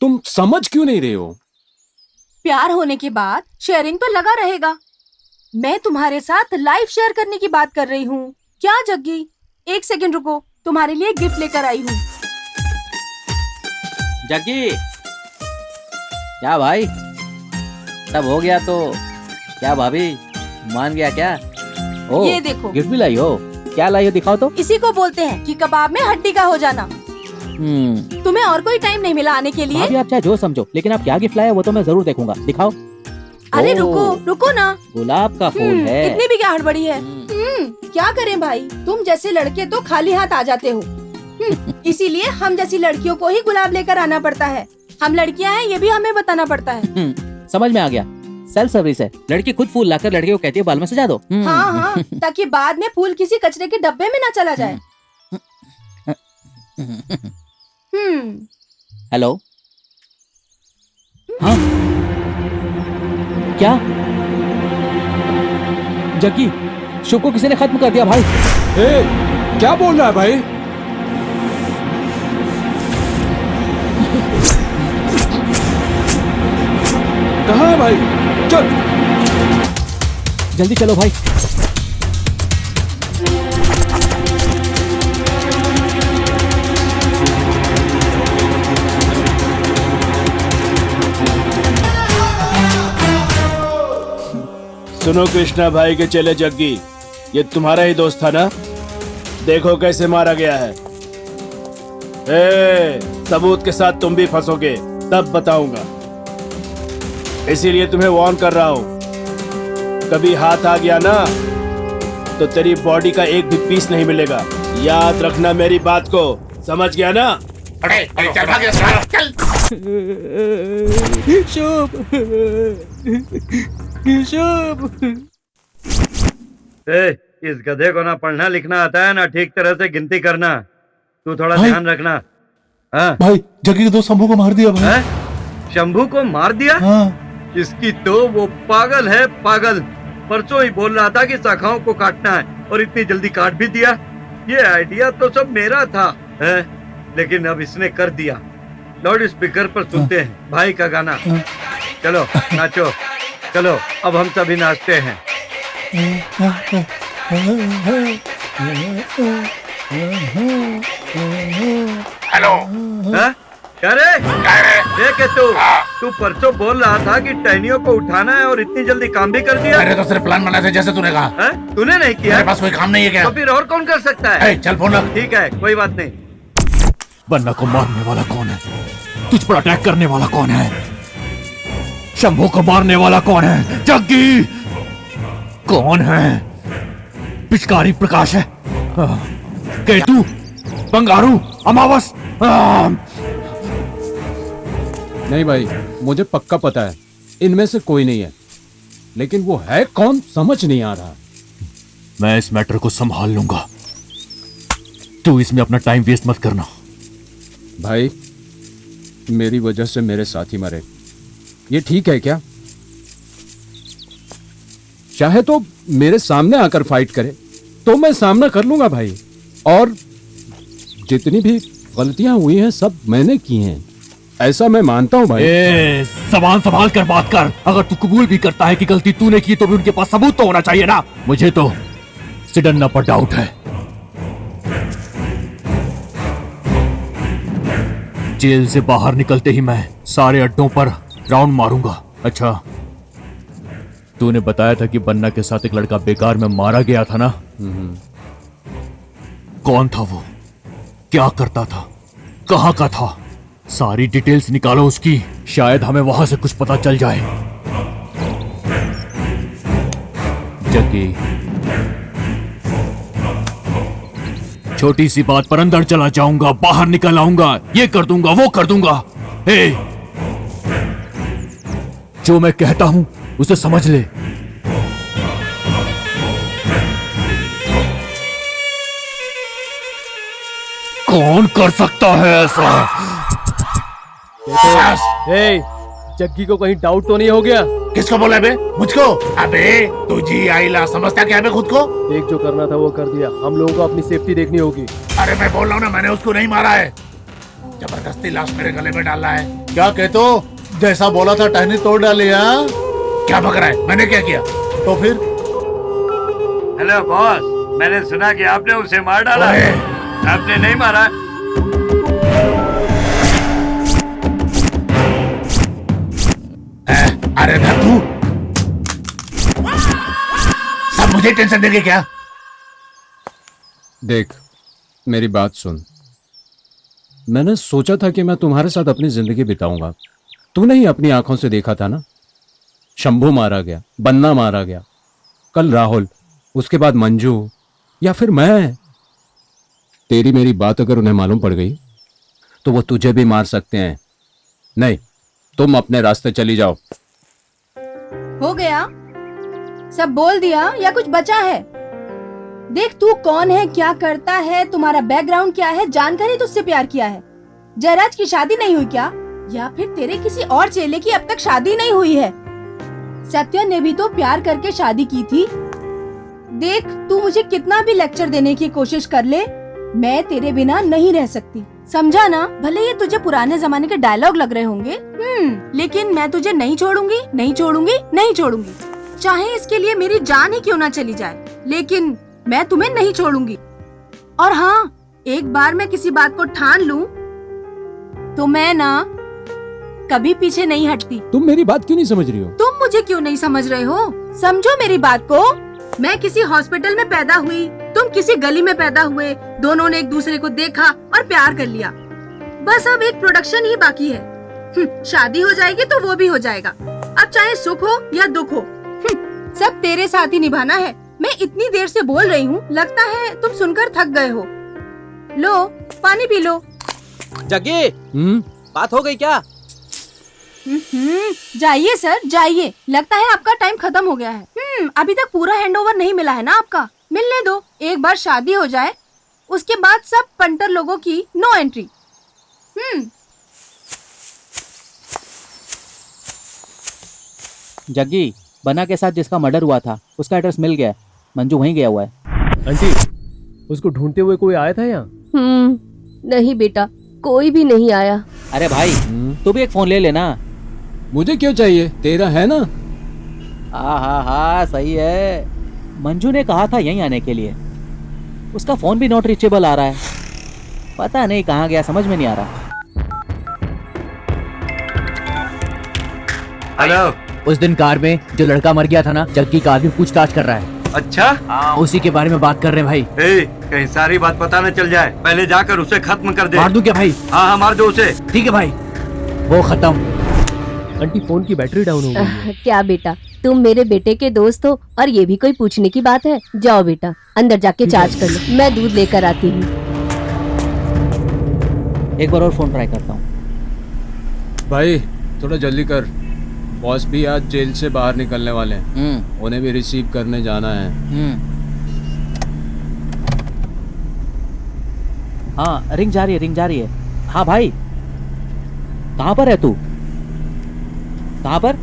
तुम समझ क्यों नहीं रहे हो? प्यार होने के बाद शेयरिंग तो लगा रहेगा। मैं तुम्हारे साथ लाइफ शेयर करने की बात कर रही हूँ। क्या जग्गी, एक सेकंड रुको, तुम्हारे लिए गिफ्ट लेकर आई हूँ। जग्गी, क्या भाई, सब हो गया तो क्या भाभी मान गया क्या? ओ, ये देखो, गिफ्ट भी लाई हो। क्या लाई हो, दिखाओ तो। इसी को बोलते हैं कि कबाब में हड्डी का हो जाना। तुम्हें और कोई टाइम नहीं मिला आने के लिए? भाभी आप चाहे जो समझो, लेकिन आप क्या गिफ्ट लाए वो तो मैं जरूर देखूंगा। दिखाओ। अरे रुको रुको ना, गुलाब का फूल है। इतनी भी क्या हड़बड़ी है? क्या करें भाई, तुम जैसे लड़के तो खाली हाथ आ जाते हो। इसीलिए हम जैसी लड़कियों को ही गुलाब लेकर आना पड़ता है। हम लड़कियां हैं, ये भी हमें बताना पड़ता है। समझ में आ गया, सेल्फ सर्विस है। लड़की खुद फूल लाकर लड़के को कहती है बाल में सजा दो। हाँ हाँ, ताकि बाद में फूल किसी कचरे के डब्बे में ना चला जाए। हेलो, हाँ क्या जग्गी, शो को किसी ने खत्म कर दिया भाई। क्या बोल रहा है भाई? कहाँ है भाई? चल जल्दी चलो भाई। सुनो कृष्णा भाई के चेले जग्गी, ये तुम्हारा ही दोस्त था ना? देखो कैसे मारा गया है। सबूत के साथ तुम भी फंसोगे, तब बताऊंगा। इसीलिए तुम्हें वार्न कर रहा हूं, कभी हाथ आ गया ना तो तेरी बॉडी का एक भी पीस नहीं मिलेगा। याद रखना मेरी बात को, समझ गया ना? अरे चल भाग यहाँ से, चल। शुभ शुभ। इस गधे को ना पढ़ना लिखना आता है ना ठीक तरह से गिनती करना। तू थोड़ा भाई। ध्यान रखना। हाँ? भाई जग्गी के दोस्त शंभू को मार दिया भाई। शंभू को मार दिया? हाँ। इसकी तो वो पागल है, पागल। परसों ही बोल रहा था कि शाखाओं को काटना है और इतनी जल्दी काट भी दिया। ये आइडिया तो सब मेरा था, है? लेकिन अब इसने कर दिया। लाउड स्पीकर पर सुनते हैं भाई का गाना। चलो नाचो, चलो अब हम सभी नाचते हैं। हेलो। क्या रे? देख तू परसों बोल रहा था कि टहनियों को उठाना है और इतनी जल्दी काम भी कर दिया। मैंने तो सिर्फ प्लान बनाया था जैसे तूने कहा। तूने नहीं किया? मेरे पास कोई काम नहीं है क्या? तो फिर और कौन कर सकता है? चल फोन रख। ठीक है, कोई बात नहीं। बन्ना को मारने वाला कौन है? तुझ पर अटैक करने वाला कौन है? शंभू को मारने वाला कौन है? जग्गी कौन है? पिचकारी प्रकाश है? केतु, बंगारू, अमावस? नहीं भाई, मुझे पक्का पता है इनमें से कोई नहीं है, लेकिन वो है कौन समझ नहीं आ रहा। मैं इस मैटर को संभाल लूंगा, तू इसमें अपना टाइम वेस्ट मत करना। भाई मेरी वजह से मेरे साथी मरे, ये ठीक है क्या? चाहे तो मेरे सामने आकर फाइट करे तो मैं सामना कर लूंगा भाई, और जितनी भी गलतियां हुई हैं सब मैंने की हैं, ऐसा मैं मानता हूं भाई। जबान संभाल कर बात कर। अगर तू कबूल भी करता है कि गलती तूने की तो भी उनके पास सबूत तो होना चाहिए ना। मुझे तो सिडन्ना पर डाउट है। जेल से बाहर निकलते ही मैं सारे अड्डों पर राउंड मारूंगा। अच्छा, तूने बताया था कि बन्ना के साथ एक लड़का बेकार में मारा गया था ना? कौन था वो? क्या करता था? कहां का था? सारी डिटेल्स निकालो उसकी, शायद हमें वहां से कुछ पता चल जाए। जग्गी, छोटी सी बात पर अंदर चला जाऊंगा, बाहर निकल आऊंगा, ये कर दूंगा, वो कर दूंगा। हे, जो मैं कहता हूं उसे समझ ले। कौन कर सकता है ऐसा? जग्गी को कहीं डाउट तो नहीं हो गया? किसको बोला बे? मुझको? अबे तुझी आईला समझता क्या बे खुद को? देख, जो करना था वो कर दिया, हम लोगों को अपनी सेफ्टी देखनी होगी। अरे मैं बोल रहा हूँ ना, मैंने उसको नहीं मारा है, जबरदस्ती लाश मेरे गले में डाला है। क्या कहते हो? जैसा बोला था टहनी तोड़ डाली। क्या बक रहा है? मैंने क्या किया? तो फिर? हेलो बॉस, मैंने सुना कि आपने उसे मार डाला। आपने नहीं मारा? अरे ना तू सब मुझे टेंशन देंगे क्या? देख, मेरी बात सुन। मैंने सोचा था कि मैं तुम्हारे साथ अपनी जिंदगी बिताऊंगा। तूने ही अपनी आंखों से देखा था ना, शंभू मारा गया, बन्ना मारा गया, कल राहुल, उसके बाद मंजू, या फिर मैं। तेरी मेरी बात अगर उन्हें मालूम पड़ गई तो वो तुझे भी मार सकते हैं। नहीं, तुम अपने रास्ते चली जाओ। हो गया? सब बोल दिया या कुछ बचा है? देख, तू कौन है, क्या करता है, तुम्हारा बैकग्राउंड क्या है, जानकर ही तुझसे प्यार किया है। जयराज की शादी नहीं हुई क्या? या फिर तेरे किसी और चेले की अब तक शादी नहीं हुई है? सत्या ने भी तो प्यार करके शादी की थी। देख, तू मुझे कितना भी लेक्चर देने की कोशिश कर ले, मैं तेरे बिना नहीं रह सकती, समझा ना? भले ये तुझे पुराने जमाने के डायलॉग लग रहे होंगे, लेकिन मैं तुझे नहीं छोड़ूंगी, नहीं छोड़ूंगी, नहीं छोड़ूंगी, चाहे इसके लिए मेरी जान ही क्यों ना चली जाए, लेकिन मैं तुम्हें नहीं छोड़ूंगी। और हाँ, एक बार मैं किसी बात को ठान लूं तो मैं ना कभी पीछे नहीं हटती। तुम मेरी बात क्यों नहीं समझ रही हो? तुम मुझे क्यों नहीं समझ रहे हो? समझो मेरी बात को। मैं किसी हॉस्पिटल में पैदा हुई, तुम किसी गली में पैदा हुए, दोनों ने एक दूसरे को देखा और प्यार कर लिया। बस अब एक प्रोडक्शन ही बाकी है। शादी हो जाएगी तो वो भी हो जाएगा। अब चाहे सुख हो या दुख हो, सब तेरे साथ ही निभाना है। मैं इतनी देर से बोल रही हूँ, लगता है तुम सुनकर थक गए हो। लो पानी पी लो। जग्गी बात हो गई क्या? जाइए सर जाइए, लगता है आपका टाइम खत्म हो गया है। अभी तक पूरा हैंडओवर नहीं मिला है ना आपका, मिलने दो। एक बार शादी हो जाए उसके बाद सब पंटर लोगों की नो एंट्री। जग्गी, बना के साथ जिसका मर्डर हुआ था उसका एड्रेस मिल गया है। मंजू वहीं गया हुआ है। आंटी, उसको ढूंढते हुए कोई आया था यहाँ? नहीं बेटा, कोई भी नहीं आया। अरे भाई तू भी एक फोन ले लेना। मुझे क्यों चाहिए, तेरा है ना। हाँ सही है। मंजू ने कहा था यहीं आने के लिए, उसका फोन भी नॉट रीचेबल आ रहा है। पता नहीं कहाँ गया, समझ में नहीं आ रहा। हेलो। उस दिन कार में जो लड़का मर गया था ना, जग्गी का आदमी पूछताछ कर रहा है। अच्छा, हाँ उसी के बारे में बात कर रहे हैं भाई। कहीं सारी बात पता न चल जाए, पहले जाकर उसे खत्म कर दे। मार दूं क्या भाई? हाँ मार दो उसे। ठीक है भाई, वो खत्म। आंटी, फोन की बैटरी डाउन हो गई है। क्या बेटा, तुम मेरे बेटे के दोस्त हो और ये भी कोई पूछने की बात है? जाओ बेटा अंदर जाके चार्ज कर लो, मैं दूध लेकर आती हूँ। एक बार और फोन ट्राई करता हूँ। भाई थोड़ा जल्दी कर, बॉस भी आज जेल से बाहर निकलने वाले हैं। उन्हें भी रिसीव करने जाना है। हाँ रिंग जा रही है। हाँ भाई, कहाँ पर है तू? कहाँ पर?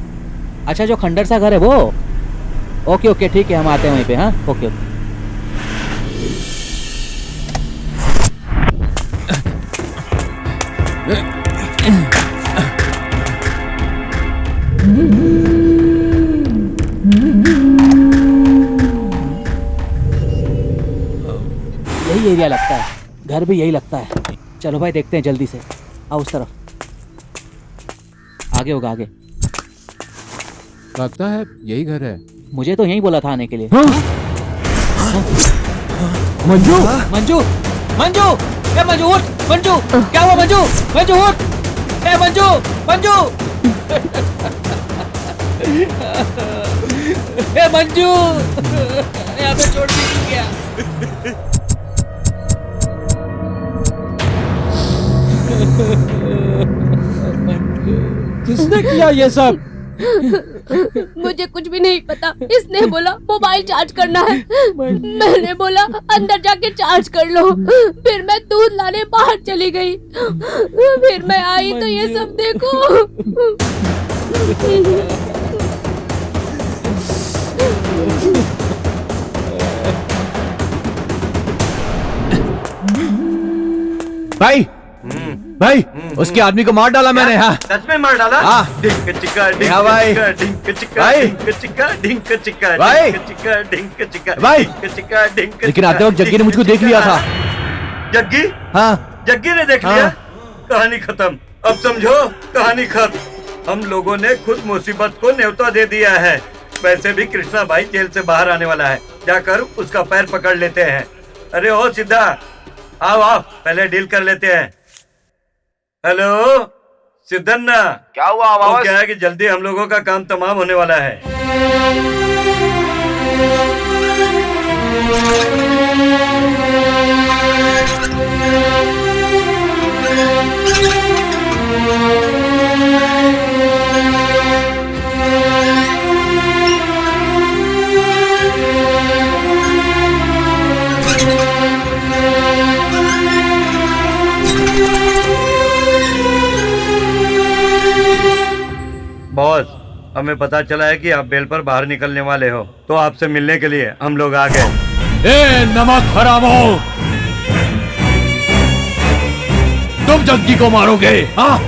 अच्छा, जो खंडर सा घर है वो। ओके ठीक है, हम आते हैं वहीं पे। हाँ ओके। यही एरिया लगता है, घर भी यही लगता है। चलो भाई देखते हैं जल्दी से। आओ उस तरफ, आगे होगा आगे। लगता है यही घर है। मुझे तो यही बोला था आने के लिए। मंजू मंजू मंजू, ए मंजू उठ। मंजू क्या हुआ? मंजू मंजू उठ। ए मंजू मंजू ए मंजू, यहाँ पे छोड़ दी क्या? किसने किया ये सब? मुझे कुछ भी नहीं पता। इसने बोला मोबाइल चार्ज करना है, मैंने बोला अंदर जाके चार्ज कर लो। फिर मैं दूध लाने बाहर चली गई, फिर मैं आई तो ये सब देखो। भाई भाई, उसके आदमी को मार डाला मैंने। हाँ सच में मार डाला? हाँ। ढिंक चिक्का ढिंक हाँ भाई। चिक्का ढिंक चिक्का भाई। ढिंक चिक्का ढिंक चिक्का भाई। ढिंक चिक्का ढिंक चिक्का भाई। ढिंक चिक्का ढिंक। लेकिन आते वक्त जग्गी ने मुझको देख लिया था। जग्गी? हाँ जग्गी ने देख लिया? कहानी खत्म। अब समझो, कहानी खत्म। हम लोगों ने खुद मुसीबत को न्योता दे दिया है। वैसे भी कृष्णा भाई जेल से बाहर आने वाला है, जाकर उसका पैर पकड़ लेते हैं। अरे ओ सिद्धा, आओ आओ, पहले डील कर लेते हैं। हेलो सिद्धन्ना, क्या हुआ आवाज? क्या है कि जल्दी हम लोगों का काम तमाम होने वाला है। बॉस, हमें पता चला है कि आप बेल पर बाहर निकलने वाले हो, तो आपसे मिलने के लिए हम लोग आ गए। ए नमक हरामो, तुम जग्गी को मारोगे? हाँ,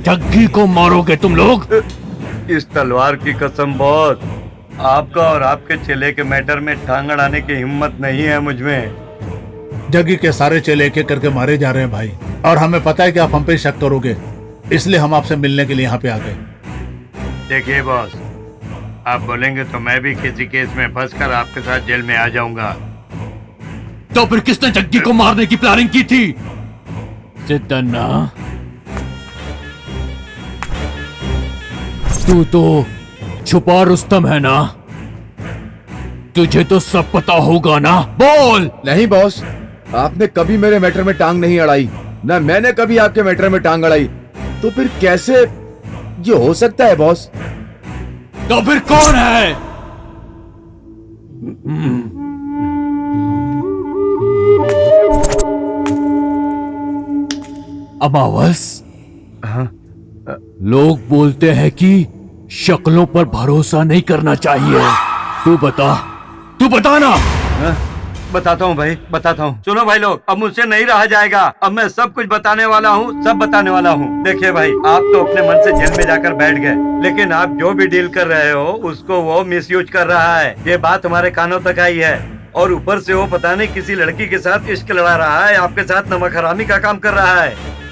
जग्गी को मारोगे तुम लोग? इस तलवार की कसम बॉस, आपका और आपके चेले के मैटर में टांग अड़ाने की हिम्मत नहीं है मुझ में। जग्गी के सारे चेले एक एक करके मारे जा रहे हैं भाई, और हमें पता है कि आप हम पे शक करोगे, इसलिए हम आपसे मिलने के लिए यहाँ पे आ गए। देखिए बॉस, आप बोलेंगे तो मैं भी किसी केस में फंसकर आपके साथ जेल में आ जाऊंगा। तो फिर किसने जग्गी को मारने की प्लानिंग की थी? सिद्धन्ना, तू तो छुपा रुस्तम है ना? तुझे तो सब पता होगा ना, बोल। नहीं बॉस, आपने कभी मेरे मैटर में टांग नहीं अड़ाई, ना मैंने कभी आपके मैटर में टांग अड़ाई, तो फिर कैसे ये हो सकता है बॉस? तो फिर कौन है? अमावस। हाँ? लोग बोलते हैं कि शक्लों पर भरोसा नहीं करना चाहिए। तू बता ना। बताता हूँ भाई, बताता हूँ। सुनो भाई लोग, अब मुझसे नहीं रहा जाएगा। अब मैं सब कुछ बताने वाला हूँ, सब बताने वाला हूँ। देखिए भाई, आप तो अपने मन से जेल में जाकर बैठ गए, लेकिन आप जो भी डील कर रहे हो उसको वो मिसयूज कर रहा है। ये बात हमारे कानों तक आई है, और ऊपर से वो पता नहीं किसी लड़की के साथ इश्क लड़ा रहा है, आपके साथ नमक हरामी का काम कर रहा है।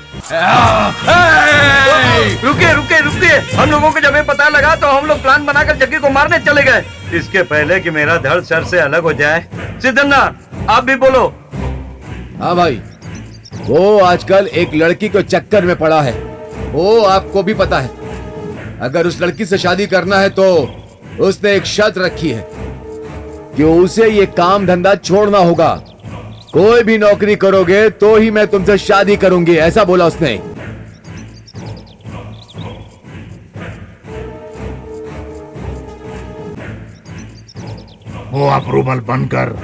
रुकिए रुकिए रुकिए, हम लोगों को जब ये पता लगा तो हम लोग प्लान बनाकर जग्गी को मारने चले गए। इसके पहले कि मेरा धड़ सर से अलग हो जाए। सिद्धन्ना, आप भी बोलो। हाँ भाई, वो आजकल एक लड़की को चक्कर में पड़ा है, वो आपको भी पता है। अगर उस लड़की से शादी करना है तो उसने एक शर्त रखी है कि उसे ये काम धंधा छोड़ना होगा। कोई भी नौकरी करोगे तो ही मैं तुमसे शादी करूंगी, ऐसा बोला उसने। वो अप्रूवल बनकर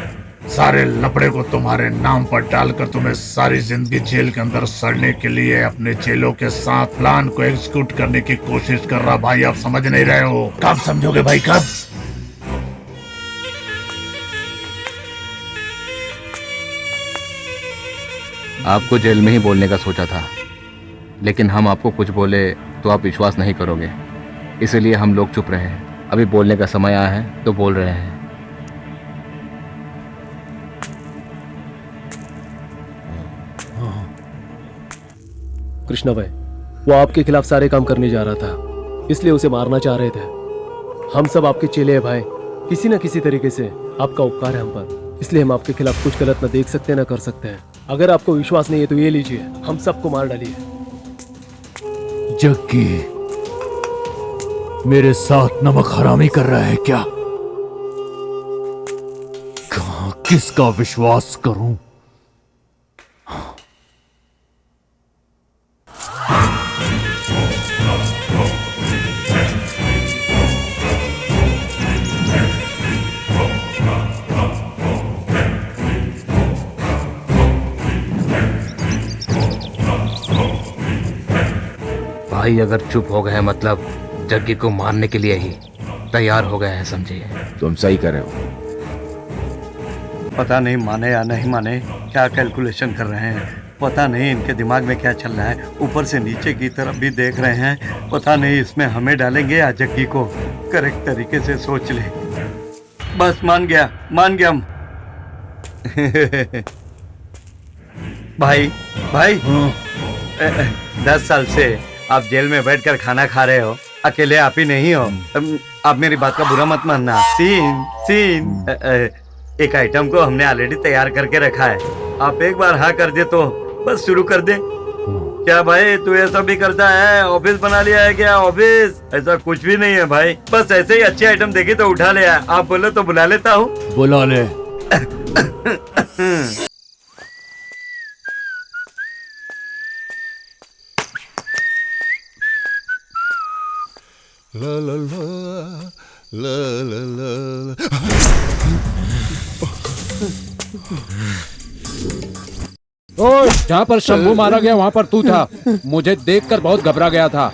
सारे लपड़े को तुम्हारे नाम पर डालकर तुम्हें सारी जिंदगी जेल के अंदर सड़ने के लिए अपने चेलों के साथ प्लान को एग्जीक्यूट करने की कोशिश कर रहा। भाई आप समझ नहीं रहे हो, कब समझोगे भाई, कब? आपको जेल में ही बोलने का सोचा था, लेकिन हम आपको कुछ बोले तो आप विश्वास नहीं करोगे, इसलिए हम लोग चुप रहे हैं। अभी बोलने का समय आया है तो बोल रहे हैं। कृष्णा भाई, वो आपके खिलाफ सारे काम करने जा रहा था, इसलिए उसे मारना चाह रहे थे। हम सब आपके चेले हैं भाई, किसी न किसी तरीके से आपका उपकार है हम पर, इसलिए हम आपके खिलाफ कुछ गलत न देख सकते न कर सकते हैं। अगर आपको विश्वास नहीं है तो ये लीजिए, हम सबको मार डालिए। जग्गी मेरे साथ नमक हरामी कर रहा है क्या? कहां किसका विश्वास करूं? भाई अगर चुप हो गए मतलब जग्गी को मारने के लिए ही तैयार हो गए हैं, समझिए। तुम सही कर रहे हो। पता नहीं माने या नहीं माने, क्या कैलकुलेशन कर रहे हैं, पता नहीं इनके दिमाग में क्या चल रहा है। ऊपर से नीचे की तरफ भी देख रहे हैं, पता नहीं इसमें हमें डालेंगे या जग्गी को। करेक्ट तरीके से सोच ले। बस मान गया हम। भाई 10 साल से आप जेल में बैठकर खाना खा रहे हो, अकेले आप ही नहीं हो। आप मेरी बात का बुरा मत मानना। सीन एक आइटम को हमने ऑलरेडी तैयार करके रखा है, आप एक बार हाँ कर दे तो बस शुरू कर दे। क्या भाई तू ऐसा भी करता है? ऑफिस बना लिया है क्या? ऑफिस ऐसा कुछ भी नहीं है भाई, बस ऐसे ही अच्छी आइटम देखी तो उठा लिया। आप बोलो तो बुला लेता हूँ। बुला ले। ला ला ला ला ला ला। जहाँ पर शंभू मारा गया वहाँ पर तू था। मुझे देखकर बहुत घबरा गया था।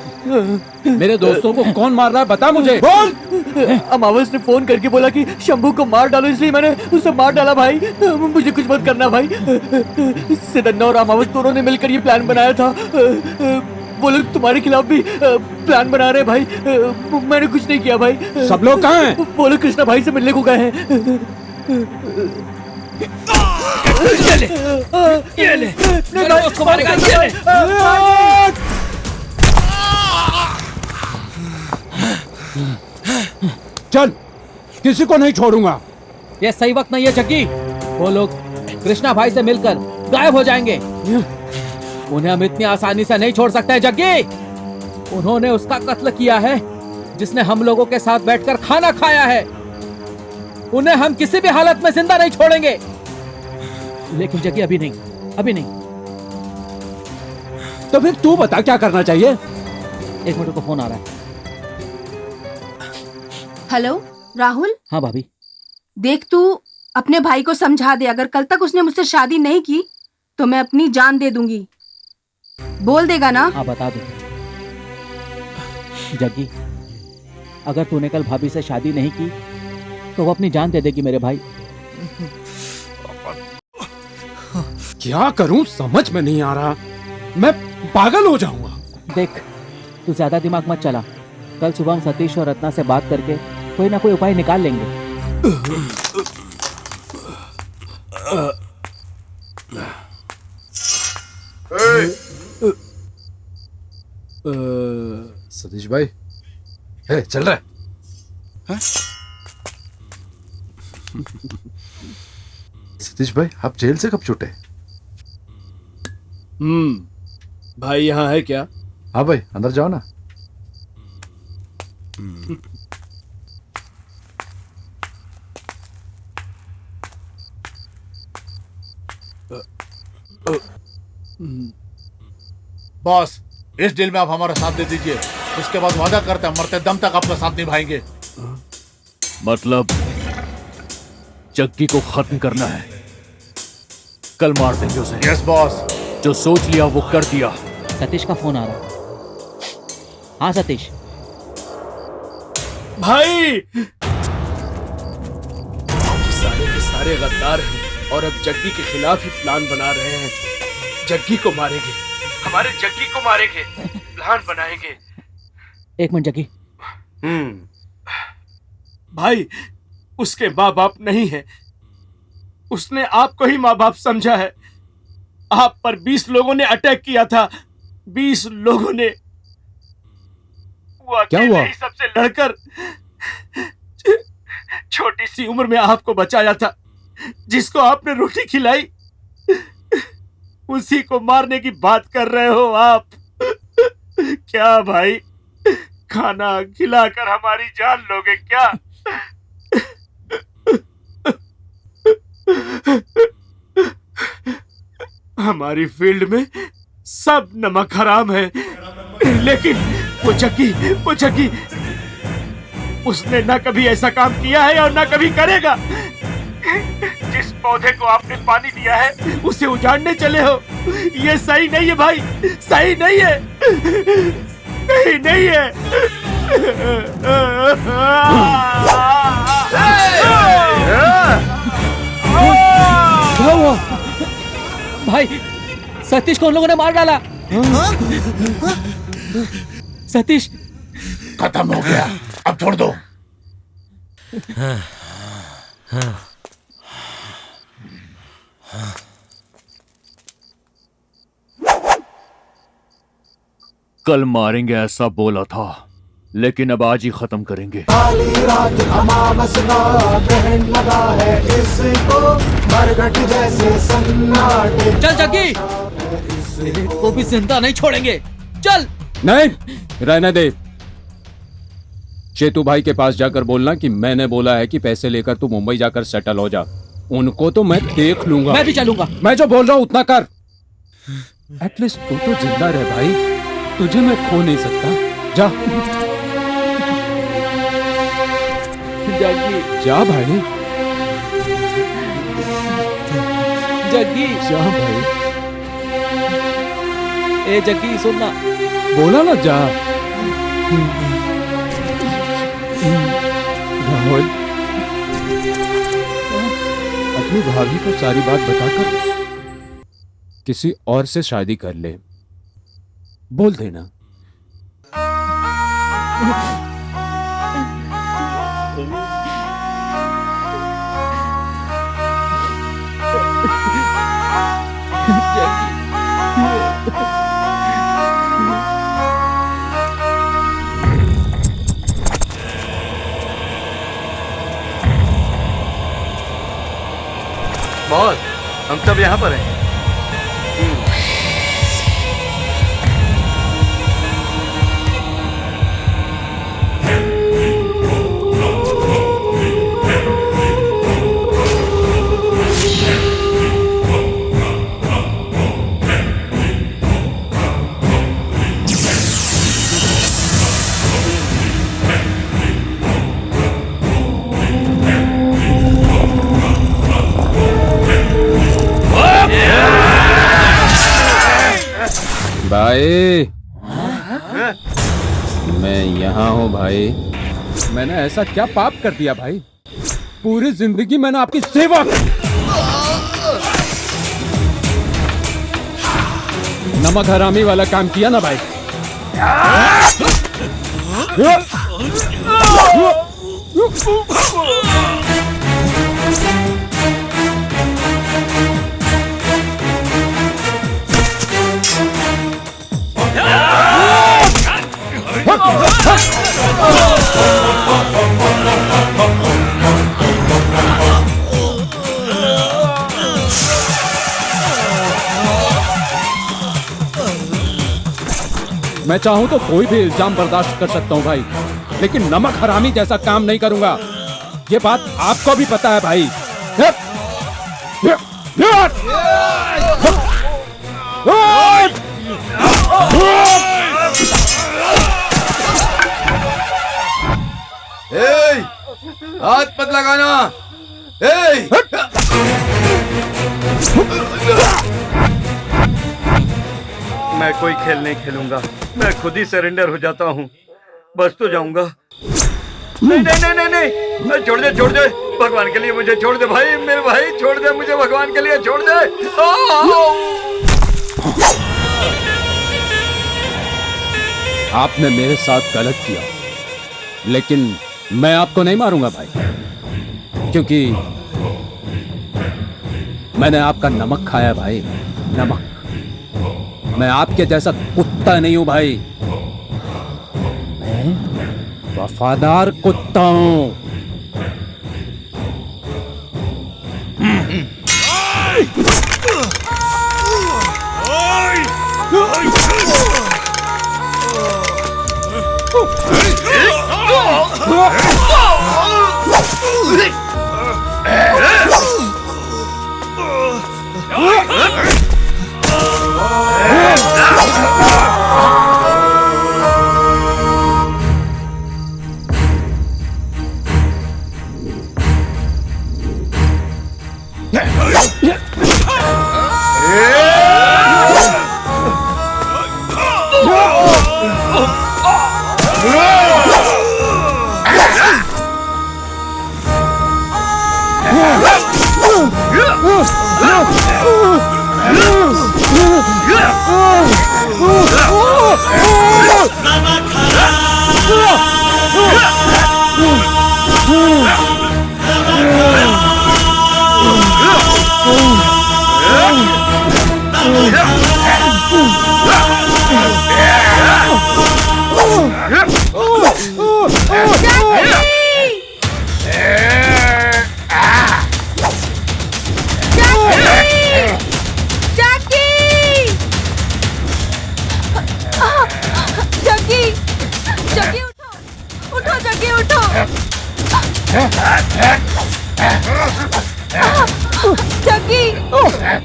मेरे दोस्तों को कौन मार रहा है बता मुझे। बोल। अमावस ने फोन करके बोला कि शंभू को मार डालो, इसलिए मैंने उसे मार डाला। भाई मुझे कुछ मत करना भाई। सिद्धन्ना और अमावस दोनों ने मिलकर ये प्लान बनाया था। वो लोग तुम्हारे खिलाफ भी प्लान बना रहे हैं भाई। मैंने कुछ नहीं किया भाई। सब लोग कहाँ हैं? वो लोग कृष्णा भाई से मिलने को गए हैं। ये ले मेरे उसको मारेगा। ये ले। चल, किसी को नहीं छोड़ूंगा। ये सही वक्त नहीं है जग्गी। वो लोग कृष्णा भाई से मिलकर गायब हो जाएंगे। उन्हें हम इतनी आसानी से नहीं छोड़ सकते जग्गी। उन्होंने उसका कत्ल किया है जिसने हम लोगों के साथ बैठकर खाना खाया है। उन्हें हम किसी भी हालत में जिंदा नहीं छोड़ेंगे। लेकिन जगी अभी नहीं, अभी नहीं। तो फिर तू बता क्या करना चाहिए? एक मिनट को फोन आ रहा है। हेलो राहुल। हाँ भाभी। देख तू अपने भाई को समझा दे, अगर कल तक उसने मुझसे शादी नहीं की तो मैं अपनी जान दे दूंगी। बोल देगा ना? हाँ बता दो। जग्गी, अगर तूने कल भाभी से शादी नहीं की तो वो अपनी जान दे देगी मेरे भाई। क्या करूं समझ में नहीं आ रहा, मैं पागल हो जाऊंगा। देख तू ज्यादा दिमाग मत चला, कल सुबह हम सतीश और रत्ना से बात करके कोई ना कोई उपाय निकाल लेंगे। सतीश भाई, चल रहा है? सतीश भाई, आप जेल से कब छूटे? भाई यहाँ है क्या? हाँ भाई, अंदर जाओ ना। बॉस, इस डील में आप हमारा साथ दे दीजिए, उसके बाद वादा करते हैं मरते दम तक आपका साथ निभाएंगे। मतलब जग्गी को खत्म करना है, कल मार देंगे उसे। Yes boss. जो सोच लिया वो कर दिया। सतीश का फोन आ रहा है। हाँ सतीश। भाई सारे के सारे गद्दार हैं और अब जग्गी के खिलाफ ही प्लान बना रहे हैं। जग्गी को मारेंगे, हमारे जग्गी को मारेंगे, प्लान बनाएंगे। एक मिनट जग्गी। भाई उसके माँ बाप नहीं है, उसने आपको ही माँ बाप समझा है। आप पर 20 लोगों ने अटैक किया था, 20 लोगों ने। वो क्या हुआ? ही सबसे लड़कर छोटी सी उम्र में आपको बचाया था, जिसको आपने रोटी खिलाई, उसी को मारने की बात कर रहे हो आप। क्या भाई, खाना खिलाकर हमारी जान लोगे क्या? हमारी फील्ड में सब नमक हराम है, लेकिन वो जग्गी उसने ना कभी ऐसा काम किया है और ना कभी करेगा। जिस पौधे को आपने पानी दिया है उसे उजाड़ने चले हो, ये सही नहीं है भाई, सही नहीं है, सही नहीं है। क्या हुआ? भाई सतीश को उन लोगों ने मार डाला। सतीश खत्म हो गया, अब छोड़ दो। कल मारेंगे ऐसा बोला था, लेकिन अब आज ही खत्म करेंगे। काली रात अमावस का ग्रहण लगा है इसको, मरघट जैसे सन्नाटे। चल जग्गी, को भी जिंदा नहीं छोड़ेंगे, चल। नहीं, रहने दे। चेतू भाई के पास जाकर बोलना कि मैंने बोला है कि पैसे लेकर तू मुंबई जाकर सेटल हो जा। उनको तो मैं देख लूंगा। मैं भी चलूंगा। मैं जो बोल रहा हूं उतना कर। एटलीस्ट तू तो जिंदा रह भाई, तुझे मैं खो नहीं सकता। जा जग्गी, जा भाई, जग्गी, जा भाई। ए जग्गी सुनना, बोला ना जा। राहुल, अपनी भाभी को सारी बात बताकर किसी और से शादी कर ले, बोल देना। बॉस, हम सब यहाँ पर हैं। भाई मैं यहाँ हूँ भाई। मैंने ऐसा क्या पाप कर दिया भाई? पूरी जिंदगी मैंने आपकी सेवा की। नमक हरामी वाला काम किया ना भाई। मैं चाहूं तो कोई भी इल्जाम बर्दाश्त कर सकता हूं भाई, लेकिन नमक हरामी जैसा काम नहीं करूंगा। ये बात आपको भी पता है भाई। हाथ मत लगाना। मैं कोई खेल नहीं खेलूंगा, मैं खुद ही सरेंडर हो जाता हूँ। बस तो जाऊंगा। नहीं नहीं नहीं नहीं नहीं, छोड़ दे छोड़ दे, भगवान के लिए मुझे छोड़ दे भाई, मेरे भाई छोड़ दे मुझे, भगवान के लिए छोड़ दे। आपने मेरे साथ गलत किया, लेकिन मैं आपको नहीं मारूंगा भाई, क्योंकि मैंने आपका नमक खाया भाई, नमक। मैं आपके जैसा कुत्ता नहीं हूं भाई, मैं वफादार कुत्ता हूं।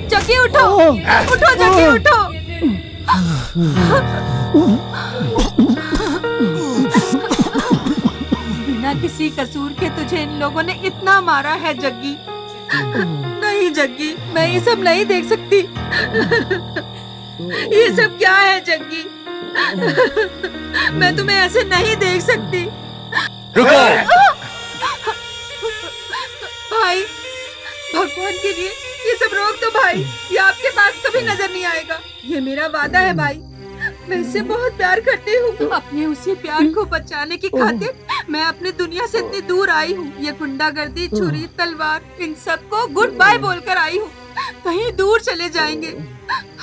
जग्गी उठो, उठो जग्गी उठो। बिना किसी कसूर के तुझे इन लोगों ने इतना मारा है जग्गी। नहीं जग्गी, मैं ये सब नहीं देख सकती। ये सब क्या है जग्गी? मैं तुम्हें ऐसे नहीं देख सकती। रुको। भाई, भगवान के लिए ये सब रोक दो भाई, ये आपके पास कभी नजर नहीं आएगा। ये मेरा वादा है भाई, मैं इससे बहुत प्यार करती हूँ। अपने उसी प्यार को बचाने की खातिर मैं अपनी दुनिया से इतनी दूर आई हूँ। ये गुंडागर्दी, छुरी, तलवार, इन सबको गुड बाय बोलकर आई हूँ। कहीं दूर चले जाएंगे,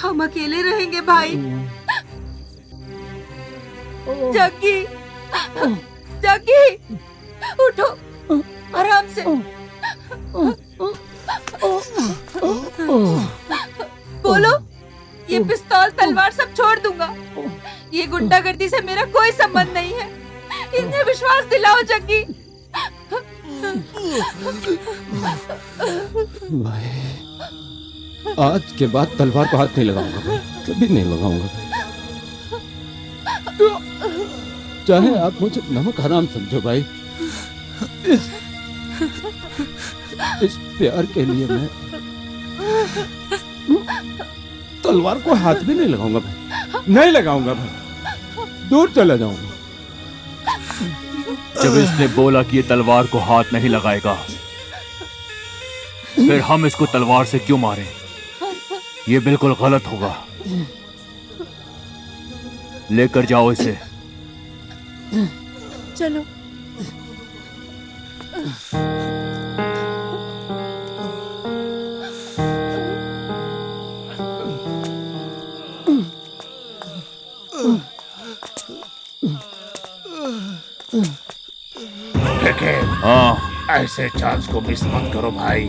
हम अकेले रहेंगे भाई। जग्गी, जग्गी, उठो आराम से। बोलो, ये पिस्तौल तलवार सब छोड़ दूंगा। ये गुंडागर्दी से मेरा कोई संबंध नहीं है, इन्हें विश्वास दिलाओ जग्गी। भाई, आज के बाद तलवार को हाथ नहीं लगाऊंगा भाई, कभी नहीं लगाऊंगा। चाहे आप मुझे नमक हराम समझो भाई, इस प्यार के लिए मैं तलवार को हाथ भी नहीं लगाऊंगा भाई। नहीं लगाऊंगा भाई, दूर चला जाऊंगा। जब इसने बोला कि ये तलवार को हाथ नहीं लगाएगा, फिर हम इसको तलवार से क्यों मारें? ये बिल्कुल गलत होगा। लेकर जाओ इसे। चलो। हाँ, ऐसे चांस को मिस मत करो भाई,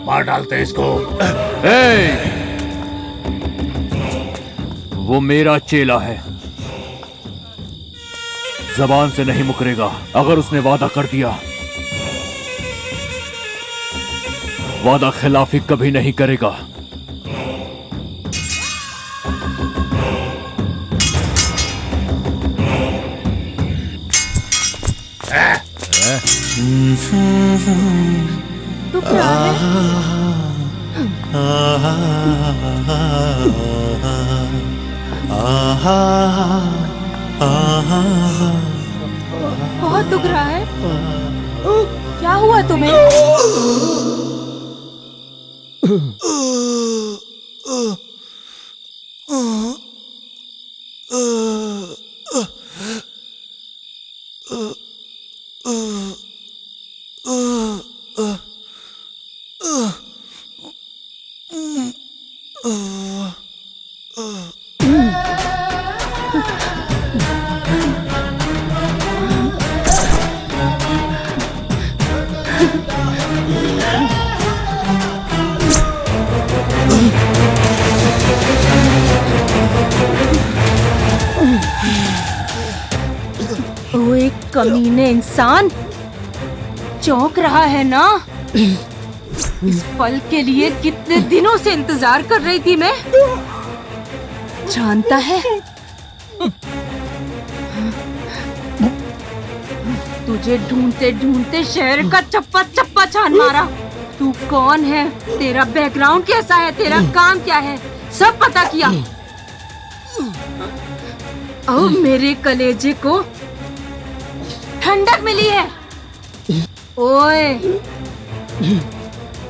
मार डालते हैं इसको। वो मेरा चेला है, जबान से नहीं मुकरेगा। अगर उसने वादा कर दिया, वादा खिलाफी कभी नहीं करेगा। तू क्या बहुत दुख रहा है। क्या हुआ तुम्हें? ओ एक कमीने इंसान, चौंक रहा है ना? इस पल के लिए कितने दिनों से इंतजार कर रही थी मैं। जानता है, तुझे ढूंढते ढूंढते शहर का चप्पा चप्पा छान मारा। तू कौन है, तेरा बैकग्राउंड कैसा है, तेरा काम क्या है, सब पता किया। अब मेरे कलेजे को ठंडक मिली है। ओए,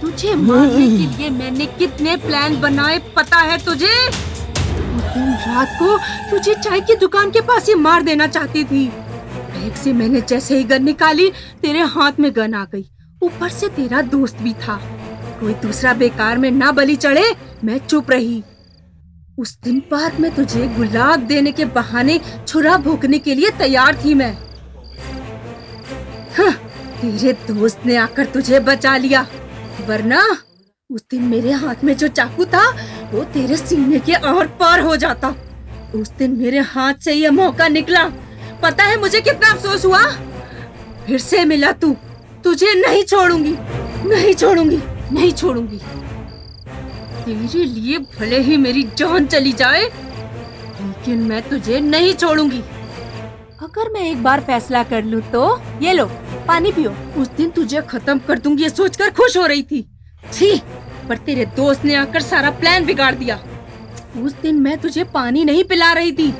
तुझे मारने के लिए मैंने कितने प्लान बनाए पता है तुझे? उस दिन रात को तुझे चाय की दुकान के पास ही मार देना चाहती थी। बैग से मैंने जैसे ही गन निकाली, तेरे हाथ में गन आ गई। ऊपर से तेरा दोस्त भी था। कोई दूसरा बेकार में ना बलि चढ़े, मैं चुप रही। उस दिन पार्क में तुझे गुलाब देने के बहाने छुरा भोंकने के लिए तैयार थी मैं। हाँ, तेरे दोस्त ने आकर तुझे बचा लिया, वरना उस दिन मेरे हाथ में जो चाकू था वो तेरे सीने के आर पार हो जाता। उस दिन मेरे हाथ से यह मौका निकला, पता है मुझे कितना अफसोस हुआ। फिर से मिला तू, तुझे नहीं छोड़ूंगी, नहीं छोड़ूंगी, नहीं छोड़ूंगी। तेरे लिए भले ही मेरी जान चली जाए, लेकिन मैं तुझे नहीं छोड़ूंगी। अगर मैं एक बार फैसला कर लूं तो ये लो पानी पियो। उस दिन तुझे खत्म कर दूंगी ये सोचकर खुश हो रही थी। छी, पर तेरे दोस्त ने आकर सारा प्लान बिगाड़ दिया। उस दिन मैं तुझे पानी नहीं पिला रही थी,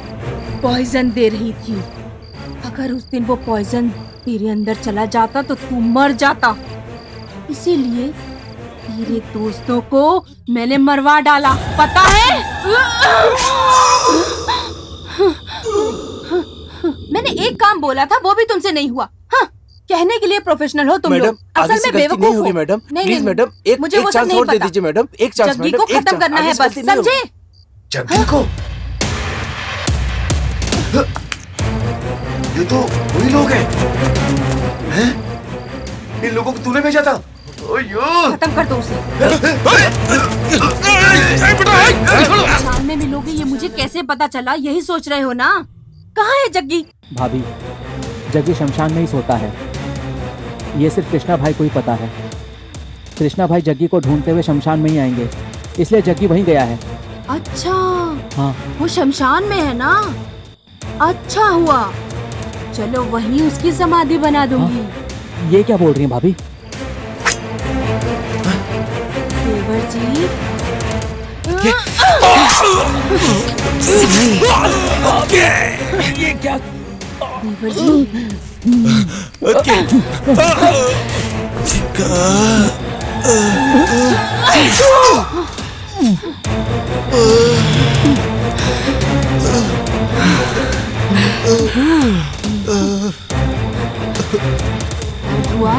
पॉइजन दे रही थी। अगर उस दिन वो पॉइजन तेरे अंदर चला जाता तो तू मर जाता। इसीलिए तेरे दोस्तों को मैंने मरवा डाला, पता है? मैंने एक काम बोला था, वो भी तुमसे नहीं हुआ। हाँ, कहने के लिए प्रोफेशनल हो तुम लोग, असल में बेवकूफ हो। मैडम, नहीं, प्लीज नहीं, मैडम, मुझे वो सब चांस नहीं और दे पता। दीजिए मैडम, एक चांस जग्गी मैडम, को खत्म करना है बस, समझे? जग्गी को? ये तो वही लोग हैं। इन लोगों को तूने भेजा था? खत्म कर दो उसे। शाम में मिलोगे ये मुझे कैसे पता चला, यही सोच रहे हो ना? कहाँ है जग्गी? भाभी, जग्गी शमशान में ही सोता है। ये सिर्फ कृष्णा भाई को ही पता है। कृष्णा भाई जग्गी को ढूंढते हुए शमशान में ही आएंगे, इसलिए जग्गी वहीं गया है। अच्छा, हाँ, वो शमशान में है ना? अच्छा हुआ, चलो वहीं उसकी समाधि बना दूंगी। हाँ? ये क्या बोल रही हैं भाभी? देवर जी, ये क्या? देवर जी हुआ?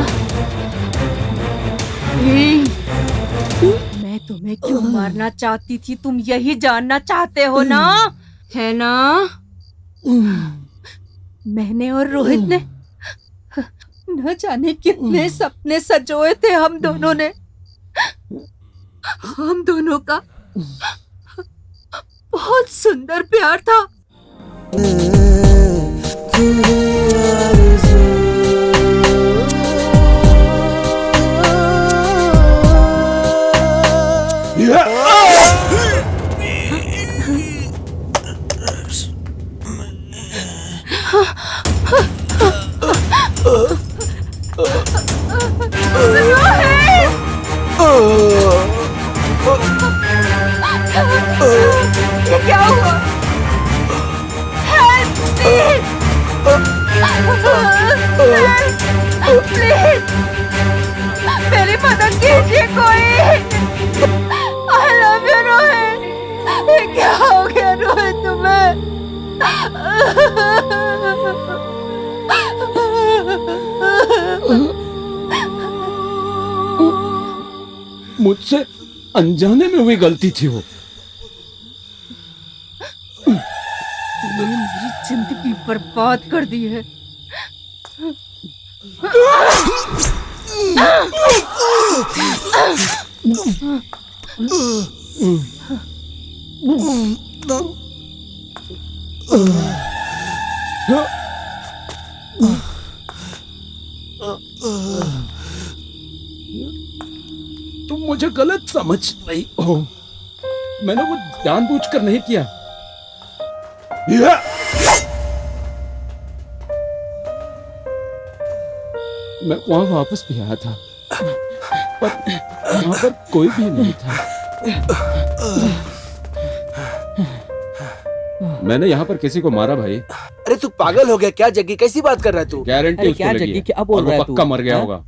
मैं तुम्हें क्यों मारना चाहती थी, तुम यही जानना चाहते हो ना, है ना? मैंने और रोहित ने न जाने कितने सपने सजोए थे हम दोनों ने। हम दोनों का बहुत सुंदर प्यार था। ये क्या हुआ? प्लीज मेरी मदद कीजिए कोई। I love you Rohit. ये क्या हो गया रोहित तुम्हें? मुझसे अनजाने में हुई गलती थी वो। तुमने मेरी जिंदगी बर्बाद कर दी है। तुम मुझे गलत समझ रही हो। मैंने वो जानबूझकर नहीं किया। मैं वहां वापस भी आया था, पर वहां पर कोई भी नहीं था। मैंने यहाँ पर किसी को मारा भाई। अरे तू पागल हो गया क्या जग्गी? कैसी बात कर रहा है तू? गारंटी उसको लगी है और वो पक्का मर गया होगा।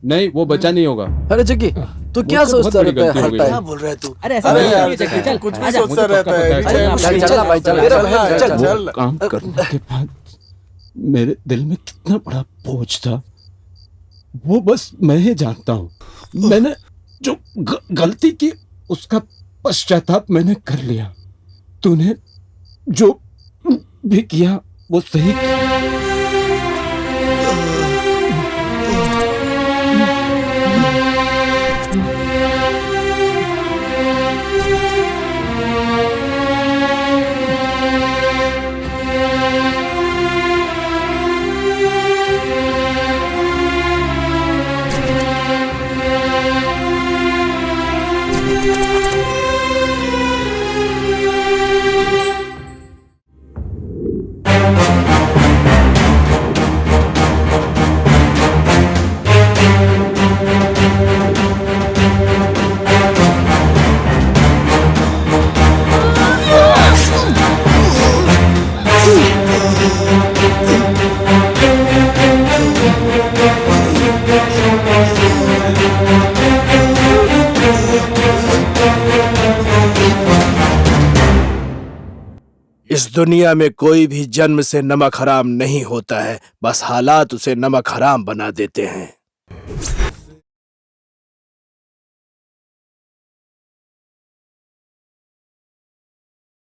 नहीं, वो बचा नहीं होगा। अरे जग्गी तू क्या सोचता रहता है हर टाइम? क्या बोल रहा है तू? अरे ऐसा नहीं है जग्गी, चल कुछ भी सोचता रहता है। चल भाई चल। काम करने के बाद मेरे दिल में कितना बड़ा बोझ था वो बस मैं ही जानता हूँ। मैंने जो गलती की उसका पश्चाताप मैंने कर लिया। तूने जो भी किया वो सही किया। इस दुनिया में कोई भी जन्म से नमक हराम नहीं होता है, बस हालात उसे नमक हराम बना देते हैं।